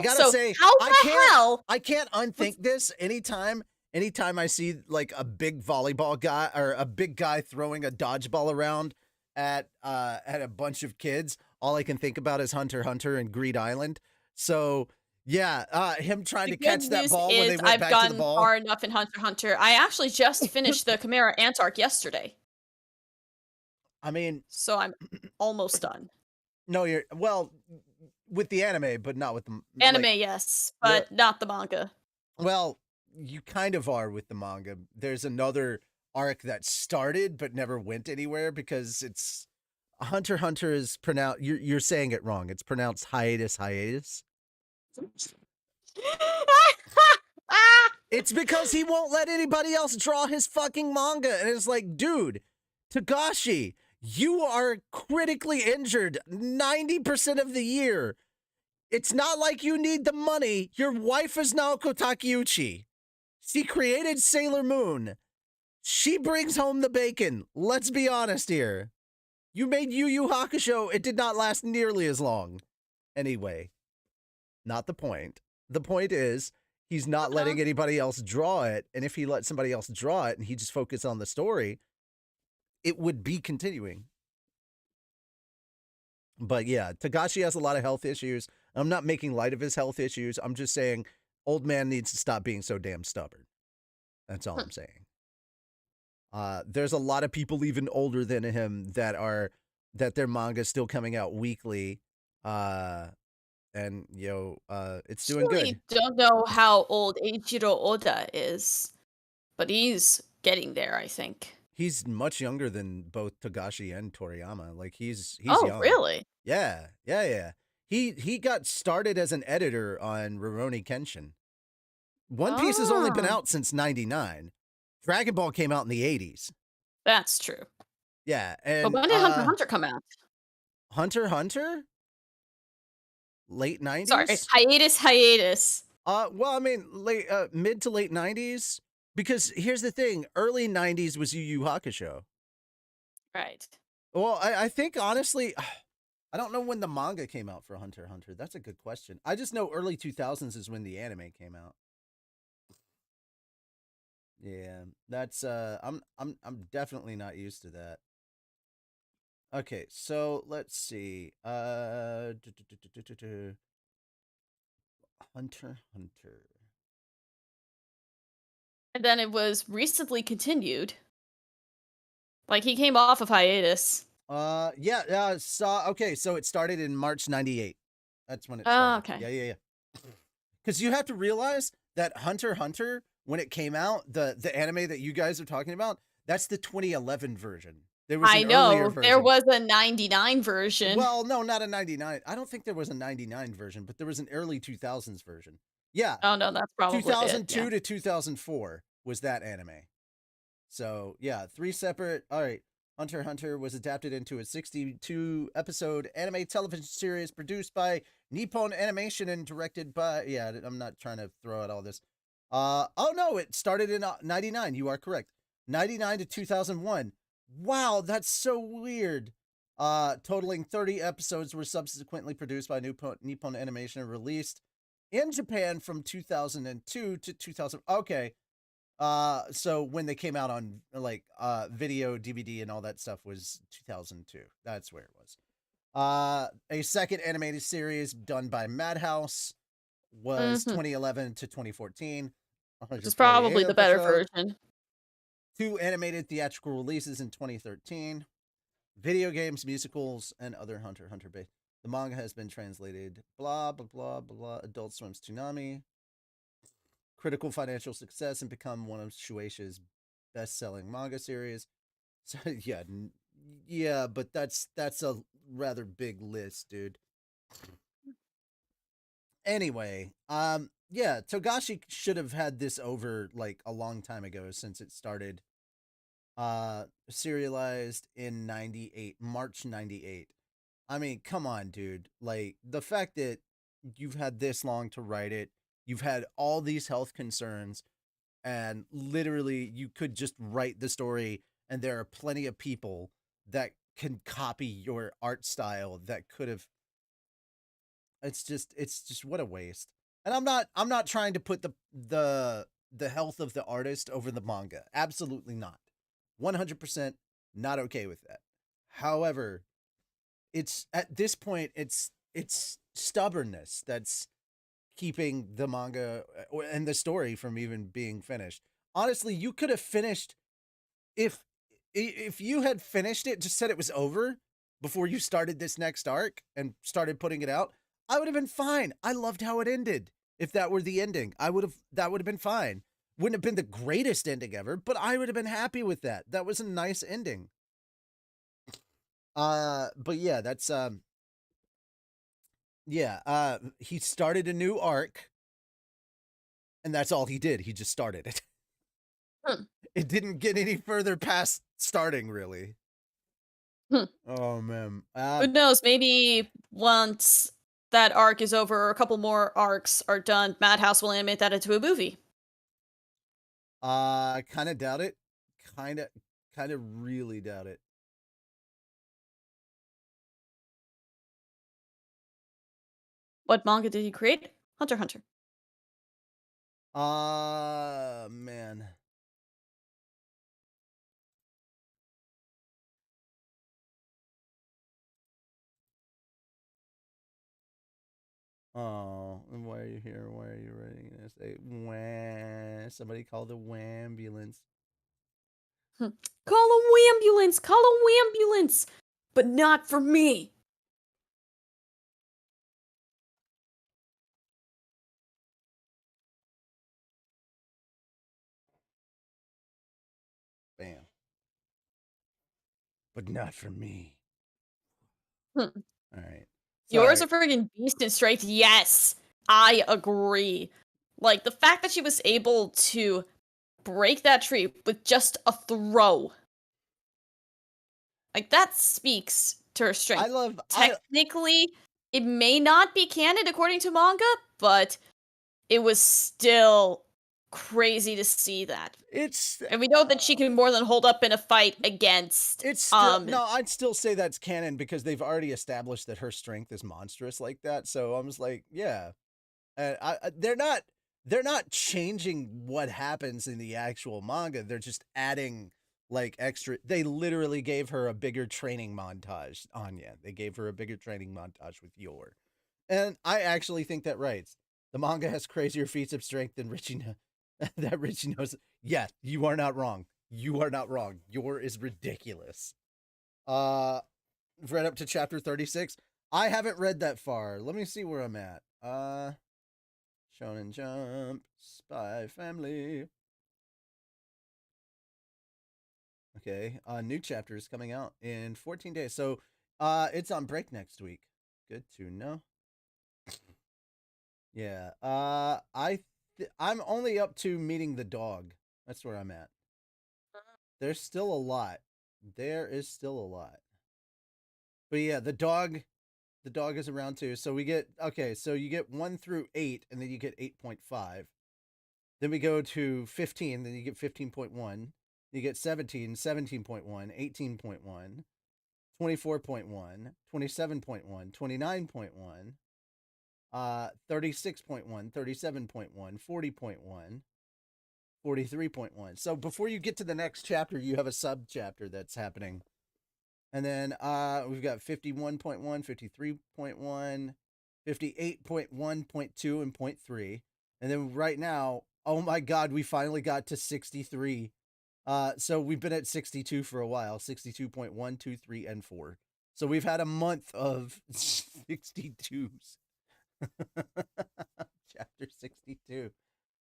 gotta say, I can't unthink this. Anytime I see like a big volleyball guy or a big guy throwing a dodgeball around at a bunch of kids, all I can think about is Hunter x Hunter and Greed Island. So yeah, him trying to catch that ball when they went back to the ball. I've gotten far enough in Hunter x Hunter. I actually just finished the Chimera Ant arc yesterday. I mean, so I'm almost done. No, you're well with the anime, but not with the anime. Like, yes, but not the manga. Well, you kind of are with the manga. There's another arc that started but never went anywhere because it's Hunter x Hunter is pronounced. You're saying it wrong. It's pronounced hiatus. It's because he won't let anybody else draw his fucking manga, and it's like, dude, Tagashi, you are critically injured 90% of the year. It's not like you need the money. Your wife is Naoko Takeuchi. She created Sailor Moon. She brings home the bacon. Let's be honest here. You made Yu Yu Hakusho. It did not last nearly as long. Anyway, not the point. The point is, he's not letting anybody else draw it. And if he let somebody else draw it and he just focused on the story, it would be continuing. But yeah, Togashi has a lot of health issues. I'm not making light of his health issues. I'm just saying old man needs to stop being so damn stubborn. That's all I'm saying. There's a lot of people even older than him that their manga is still coming out weekly. And it's doing good. I don't know how old Eiichiro Oda is, but he's getting there, I think. He's much younger than both Togashi and Toriyama. Like he's oh, young. Really? Yeah. He got started as an editor on Rurouni Kenshin. One Piece has only been out since 99. Dragon Ball came out in the 80s. That's true. Yeah, and but when did Hunter x Hunter come out? Hunter x Hunter? Late 90s? Sorry, hiatus. Well, I mean, mid to late 90s. Because here's the thing, early 90s was Yu Yu Hakusho. Right. Well, I think, honestly, I don't know when the manga came out for Hunter x Hunter. That's a good question. I just know early 2000s is when the anime came out. Yeah, that's, I'm definitely not used to that. Okay, so let's see. Hunter x Hunter. And then it was recently continued. Like, he came off of hiatus. Okay, so it started in March 98. That's when it started. Okay. Yeah. Because you have to realize that Hunter x Hunter, when it came out, the anime that you guys are talking about, that's the 2011 version. There was an earlier version. There was a 99 version. Well, no, not a 99. I don't think there was a 99 version, but there was an early 2000s version. Yeah. Oh, no, that's probably 2002 to 2004 was that anime. So, yeah, 3 separate. All right. Hunter x Hunter was adapted into a 62-episode anime television series produced by Nippon Animation and directed by... Yeah, I'm not trying to throw out all this. Oh, no, it started in 99. You are correct. 99 to 2001. Wow, that's so weird. Totaling 30 episodes were subsequently produced by Nippon Animation and released in Japan from 2002 to 2000. Okay. So when they came out on video, DVD, and all that stuff was 2002. That's where it was. A second animated series done by Madhouse was 2011 to 2014. Which is probably the better version. 2 animated theatrical releases in 2013. Video games, musicals, and other Hunter x Hunter based. The manga has been translated. Blah, blah, blah, blah. Adult Swim's Toonami. Critical financial success and become one of Shueisha's best-selling manga series. So yeah, but that's a rather big list, dude. Anyway, yeah, Togashi should have had this over like a long time ago since it started serialized in 98, March 98. I mean, come on, dude. Like, the fact that you've had this long to write it, you've had all these health concerns, and literally you could just write the story, and there are plenty of people that can copy your art style that could have... It's just what a waste. And I'm not trying to put the health of the artist over the manga. Absolutely not. 100% not okay with that. However, it's at this point it's stubbornness that's keeping the manga and the story from even being finished. Honestly, you could have finished if you had finished it, just said it was over before you started this next arc and started putting it out, I would have been fine. I loved how it ended. If that were the ending, that would have been fine. Wouldn't have been the greatest ending ever, but I would have been happy with that. That was a nice ending. But yeah, that's he started a new arc, and that's all he did. He just started it. It didn't get any further past starting, really. Oh man. Who knows? Maybe once that arc is over, or a couple more arcs are done, Madhouse will animate that into a movie. I kind of doubt it. kind of really doubt it. What manga did he create? Hunter x Hunter. Man. Oh, why are you here? Why are you writing this? Somebody called the wambulance. Call a wambulance! Call a wambulance! But not for me! Bam. But not for me. All right. Yours are friggin' beast and straight. Yes, I agree. Like, the fact that she was able to break that tree with just a throw. Like, that speaks to her strength. Technically, it may not be canon according to manga, but it was still crazy to see that. And we know that she can more than hold up in a fight against. It's still, no, I'd still say that's canon because they've already established that her strength is monstrous like that. So I'm just like, yeah, they're not changing what happens in the actual manga. They're just adding like extra. They literally gave her a bigger training montage. Anya, they gave her a bigger training montage with Yor, and I actually think that writes. The manga has crazier feats of strength than Richie. That Richie knows. Yeah, you are not wrong. You are not wrong. Yor is ridiculous. Read up to chapter 36. I haven't read that far. Let me see where I'm at. Shonen Jump, SpyXFamily. Okay, new chapter is coming out in 14 days. So, it's on break next week. Good to know. Yeah. I'm only up to meeting the dog. That's where I'm at. There's still a lot. There is still a lot. But yeah, the dog is around too. So we get, okay, so you get 1 through 8 and then you get 8.5. Then we go to 15, then you get 15.1. You get 17, 17.1, 18.1, 24.1, 27.1, 29.1, 36.1, 37.1, 40.1, 43.1. So before you get to the next chapter, you have a sub chapter that's happening. And then we've got 51.1, 53.1, 58.1.2, and 0.3. And then right now, oh my god, we finally got to 63. So we've been at 62 for a while. 62.1, 2, 3, and 4. So we've had a month of 62s. Chapter 62.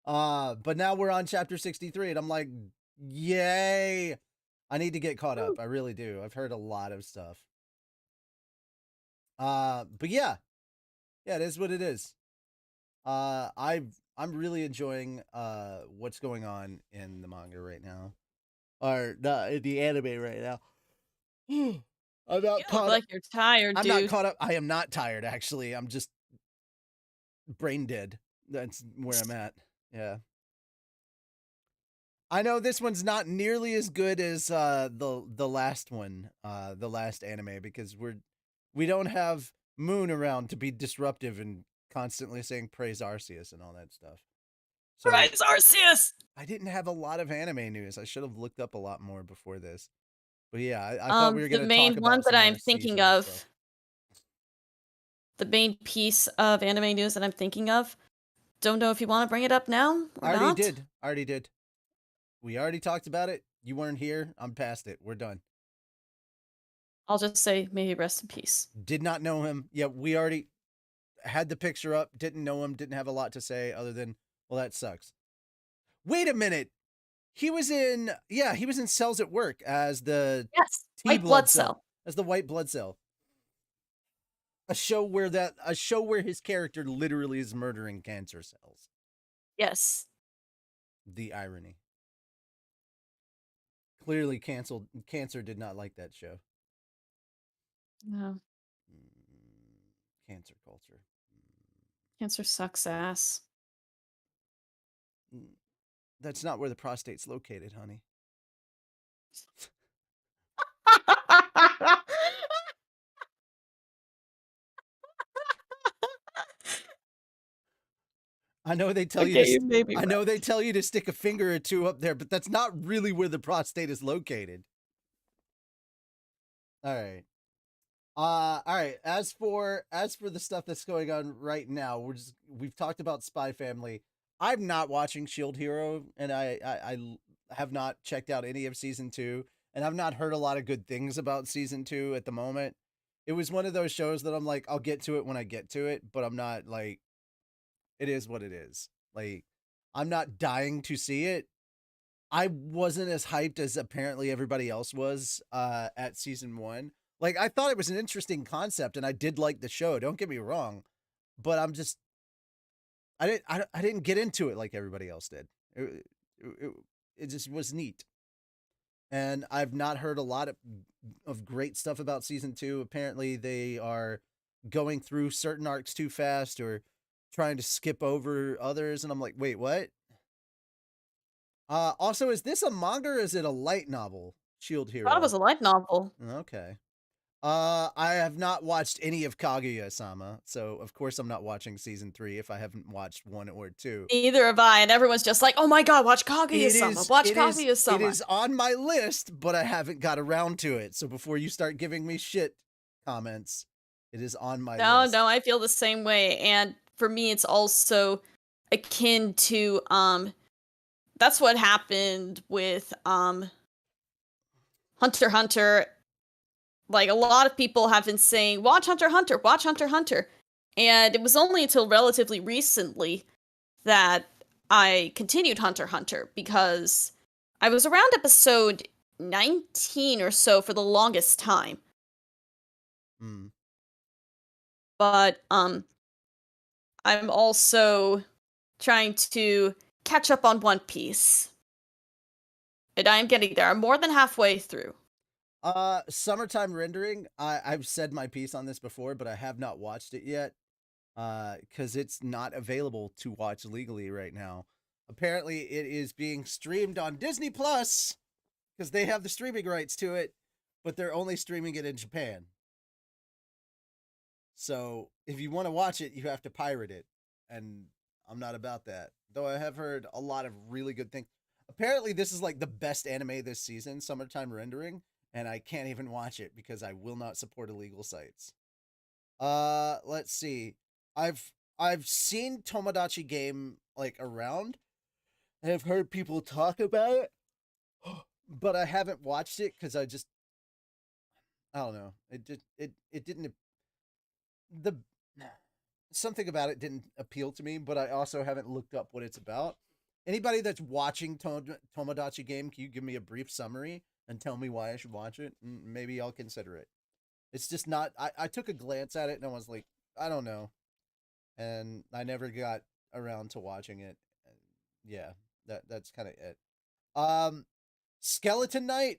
But now we're on chapter 63, and I'm like, yay! I need to get caught up. I really do. I've heard a lot of stuff. But yeah. Yeah, it is what it is. I'm really enjoying what's going on in the manga right now. Or the anime right now. I'm not caught like you're tired, I'm dude. not caught up. I am not tired, actually. I'm just brain dead. That's where I'm at. Yeah. I know this one's not nearly as good as the last one, the last anime, because we don't have Moon around to be disruptive and constantly saying praise Arceus and all that stuff. So, praise Arceus! I didn't have a lot of anime news. I should have looked up a lot more before this. But yeah, I thought we were going to talk about the main one that I'm thinking of. Stuff. The main piece of anime news that I'm thinking of. Don't know if you want to bring it up now or I not. already did. We already talked about it. You weren't here. I'm past it. We're done. I'll just say, may he rest in peace. Did not know him. Yeah, we already had the picture up. Didn't know him. Didn't have a lot to say other than, well, that sucks. Wait a minute. He was in Cells at Work as the white blood cell. As the white blood cell. A show where his character literally is murdering cancer cells. Yes. The irony. Clearly cancer did not like that show. No. Cancer culture. Cancer sucks ass. That's not where the prostate's located, honey. I know they tell you Okay, you made me I know rough. they tell you to stick a finger or two up there, but that's not really where the prostate is located. All right. All right. As for the stuff that's going on right now, we've talked about Spy Family. I'm not watching Shield Hero, and I have not checked out any of season 2, and I've not heard a lot of good things about season 2 at the moment. It was one of those shows that I'm like, I'll get to it when I get to it, but I'm not like, it is what it is. Like, I'm not dying to see it. I wasn't as hyped as apparently everybody else was at season 1. Like, I thought it was an interesting concept, and I did like the show. Don't get me wrong, but I didn't get into it like everybody else did. It, it just was neat, and I've not heard a lot of great stuff about season 2. Apparently, they are going through certain arcs too fast or trying to skip over others, and I'm like, wait, what? Also, is this a manga or is it a light novel? Shield Thought it Hero. was a light novel. Okay. I have not watched any of Kaguya-sama, so of course I'm not watching season 3 if I haven't watched 1 or 2. Neither have I, and everyone's just like, "Oh my god, watch It Kaguya-sama, is watch it is it Kaguya-sama." is on my list, but I haven't got around to it. So before you start giving me shit comments, it is on my No, list. no, I feel the same way, and for me, it's also akin to, that's what happened with, Hunter x Hunter. Like, a lot of people have been saying, "Watch Hunter x Hunter, watch Hunter x Hunter," and it was only until relatively recently that I continued Hunter x Hunter, because I was around episode 19 or so for the longest time. Mm. But I'm also trying to catch up on One Piece. And I am getting there. I'm more than halfway through. Summertime Rendering. I've said my piece on this before, but I have not watched it yet. Because it's not available to watch legally right now. Apparently, it is being streamed on Disney Plus because they have the streaming rights to it, but they're only streaming it in Japan. So if you want to watch it, you have to pirate it, and I'm not about that. Though I have heard a lot of really good things. Apparently, this is like the best anime this season, Summertime Rendering, and I can't even watch it because I will not support illegal sites. Let's see. I've seen Tomodachi Game like around. And I've heard people talk about it, but I haven't watched it because I don't know. It didn't the something about it didn't appeal to me, but I also haven't looked up what it's about. Anybody that's watching Tomodachi Game, can you give me a brief summary and tell me why I should watch it? Maybe I'll consider it. It's just not. I took a glance at it and I was like, I don't know, and I never got around to watching it. Yeah, that's kind of it. Um, Skeleton Knight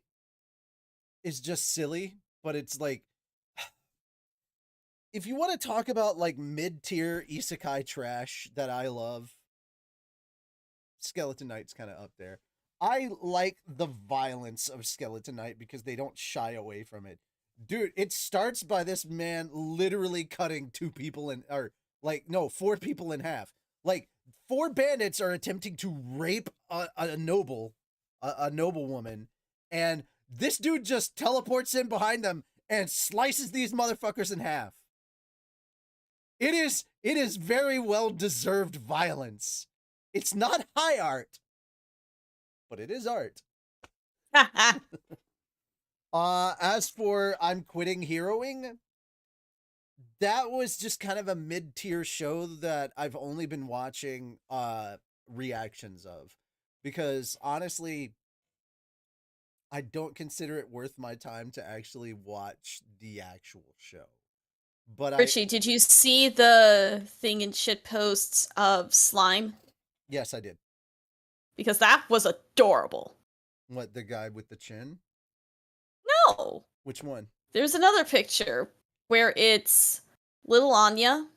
is just silly, but it's like, if you want to talk about like mid-tier isekai trash that I love, Skeleton Knight's kind of up there. I like the violence of Skeleton Knight because they don't shy away from it. Dude, it starts by this man literally cutting four people in half. Like, four bandits are attempting to rape a noble woman, and this dude just teleports in behind them and slices these motherfuckers in half. It is very well deserved violence. It's not high art, but it is art. As for I'm quitting heroing, that was just kind of a mid-tier show that I've only been watching reactions of, because honestly, I don't consider it worth my time to actually watch the actual show. But Richie, did you see the thing in shit posts of slime? Yes, I did. Because that was adorable. What, the guy with the chin? No. Which one? There's another picture where it's little Anya,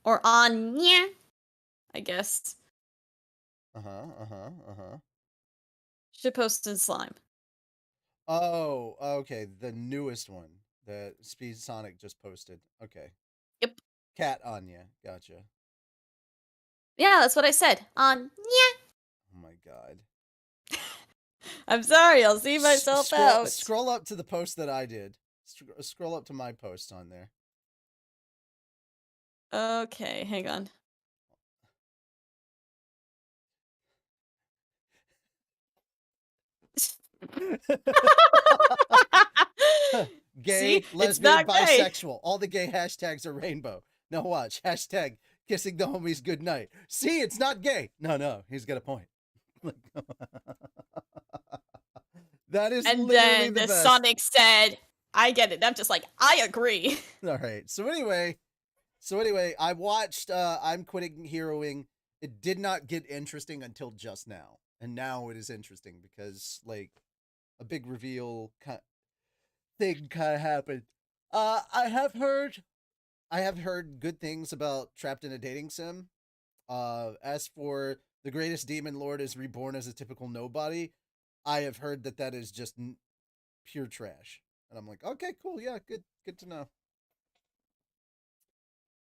or Anya, I guess. Uh-huh, uh-huh, uh-huh. Shitposted slime. Oh, okay. The newest one that Speed Sonic just posted. Okay. Yep. Cat Anya. Gotcha. Yeah, that's what I said. Yeah. Oh my god. I'm sorry, I'll see myself out. Scroll up to the post that I did. Scroll up to my post on there. Okay, hang on. Gay, See? It's lesbian, not gay. bisexual. All the gay hashtags are rainbow. Now watch. Hashtag kissing the homies goodnight. See, it's not gay. No, he's got a point. That is And literally then the best. Sonic said, I get it. I'm just like, I agree. All right. So anyway, I watched I'm Quitting Heroing. It did not get interesting until just now. And now it is interesting because like a big reveal thing kind of happened. I have heard good things about Trapped in a Dating Sim. As for The Greatest Demon Lord is Reborn as a Typical Nobody, I have heard that is just pure trash. And I'm like, okay, cool, yeah, good to know.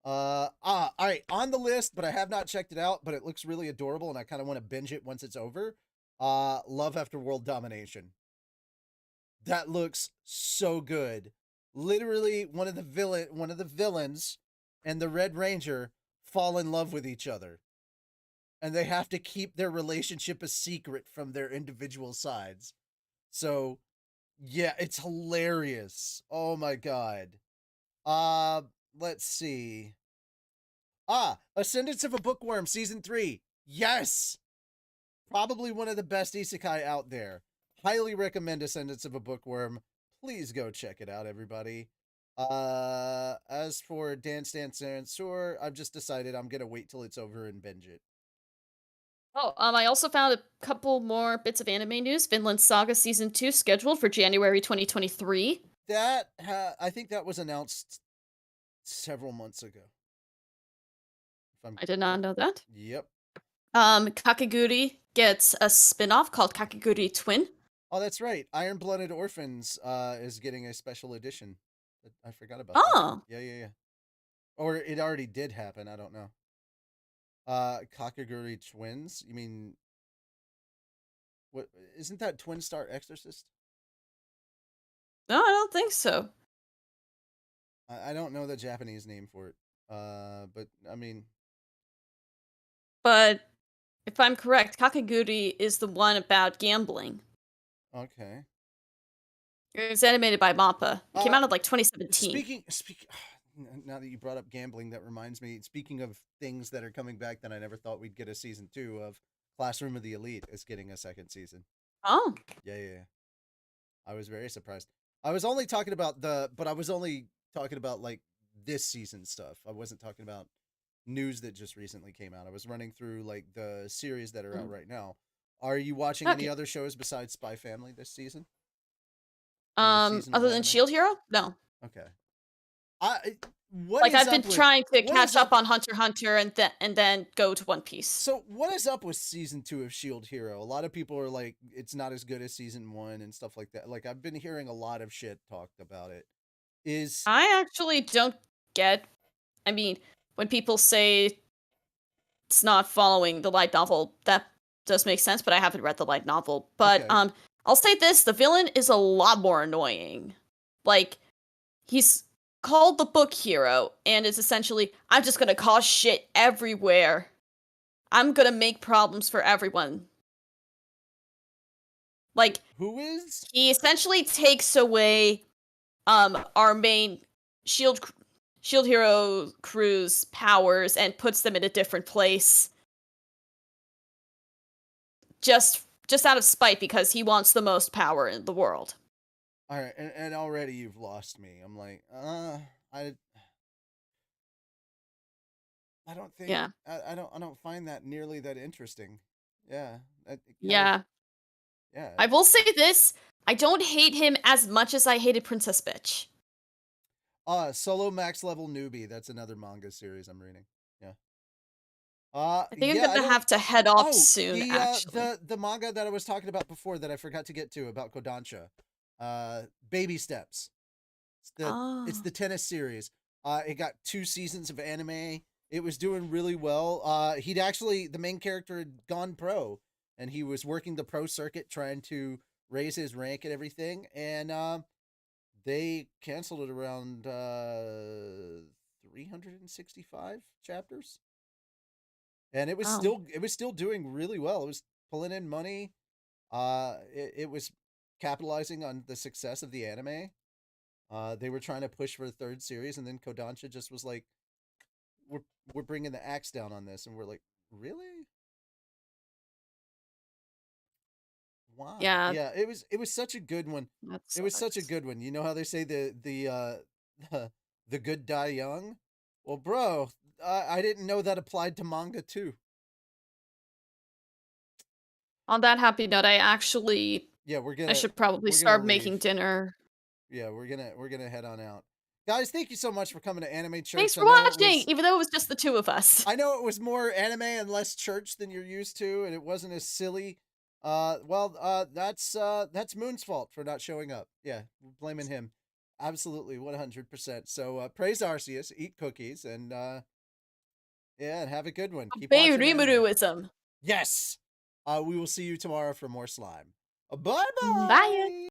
All right, on the list, but I have not checked it out, but it looks really adorable and I kind of want to binge it once it's over. Love After World Domination. That looks so good. Literally one of the villains and the Red Ranger fall in love with each other. And they have to keep their relationship a secret from their individual sides. So, yeah, it's hilarious. Oh my god. Let's see. Ascendance of a Bookworm season 3. Yes. Probably one of the best isekai out there. Highly recommend Ascendance of a Bookworm. Please go check it out, everybody. As for Dance Dance Dance, I've just decided I'm gonna wait till it's over and binge it. Oh, I also found a couple more bits of anime news. Vinland Saga Season 2 scheduled for January 2023. I think that was announced several months ago. I did not know that. Yep. Kakegurui gets a spin-off called Kakegurui Twin. Oh, that's right. Iron Blooded Orphans is getting a special edition. I forgot about Oh. that. Yeah. Or it already did happen. I don't know. Kakegurui Twins? You mean what? Isn't that Twin Star Exorcist? No, I don't think so. I don't know the Japanese name for it. But I mean. But if I'm correct, Kakegurui is the one about gambling. Okay. It was animated by Mappa. It came out in like 2017. Speaking. Now that you brought up gambling, that reminds me. Speaking of things that are coming back that I never thought we'd get a season 2 of, Classroom of the Elite is getting a second season. Oh. Yeah. I was very surprised. I was only talking about like this season stuff. I wasn't talking about news that just recently came out. I was running through like the series that are out right now. Are you watching any other shows besides SpyXFamily this season? Other than Shield Hero? No. Okay. I've been trying to catch up on Hunter x Hunter and then go to One Piece. So what is up with season 2 of Shield Hero? A lot of people are like, it's not as good as season 1 and stuff like that. Like I've been hearing a lot of shit talked about it. I actually don't get. I mean, when people say it's not following the light novel, that does make sense. But I haven't read the light novel. But okay. I'll say this: the villain is a lot more annoying. Like he's called the book hero, and it's essentially, I'm just gonna cause shit everywhere. I'm gonna make problems for everyone. Like, who is? He essentially takes away our main shield hero crew's powers and puts them in a different place. Just out of spite because he wants the most power in the world. All right, and already you've lost me. I'm like, I don't think. Yeah. I don't find that nearly that interesting. Yeah. Yeah. Yeah. I will say this: I don't hate him as much as I hated Princess Bitch. Solo Max Level Newbie. That's another manga series I'm reading. Yeah. I think I'm gonna have to head off soon. Actually, the manga that I was talking about before that I forgot to get to about Kodansha. Baby Steps. It's Oh. the tennis series. It got 2 seasons of anime. It was doing really well. The main character had gone pro, and he was working the pro circuit trying to raise his rank and everything. And they canceled it around 365 chapters, and it was still doing really well. It was pulling in money. It was capitalizing on the success of the anime. They were trying to push for a 3rd series, and then Kodansha just was like, "We're bringing the axe down on this," and we're like, "Really? Why?" Yeah. It was such a good one. That It was such a sucks. good one. You know how they say the good die young? Well, bro, I didn't know that applied to manga too. On that happy note, Yeah, I should probably we're gonna start leave. making dinner. Yeah, we're gonna head on out. Guys, thank you so much for coming to Anime Thanks Church. for watching, even though it was just the 2 of us. I know it was more anime and less church than you're used to, and it wasn't as silly. That's Moon's fault for not showing up. Yeah, blaming him. Absolutely, 100%. So praise Arceus, eat cookies, and yeah, and have a good one. Keep Obey watching anime. Rimuruism. Yes. We will see you tomorrow for more slime. Bye Bye. bye.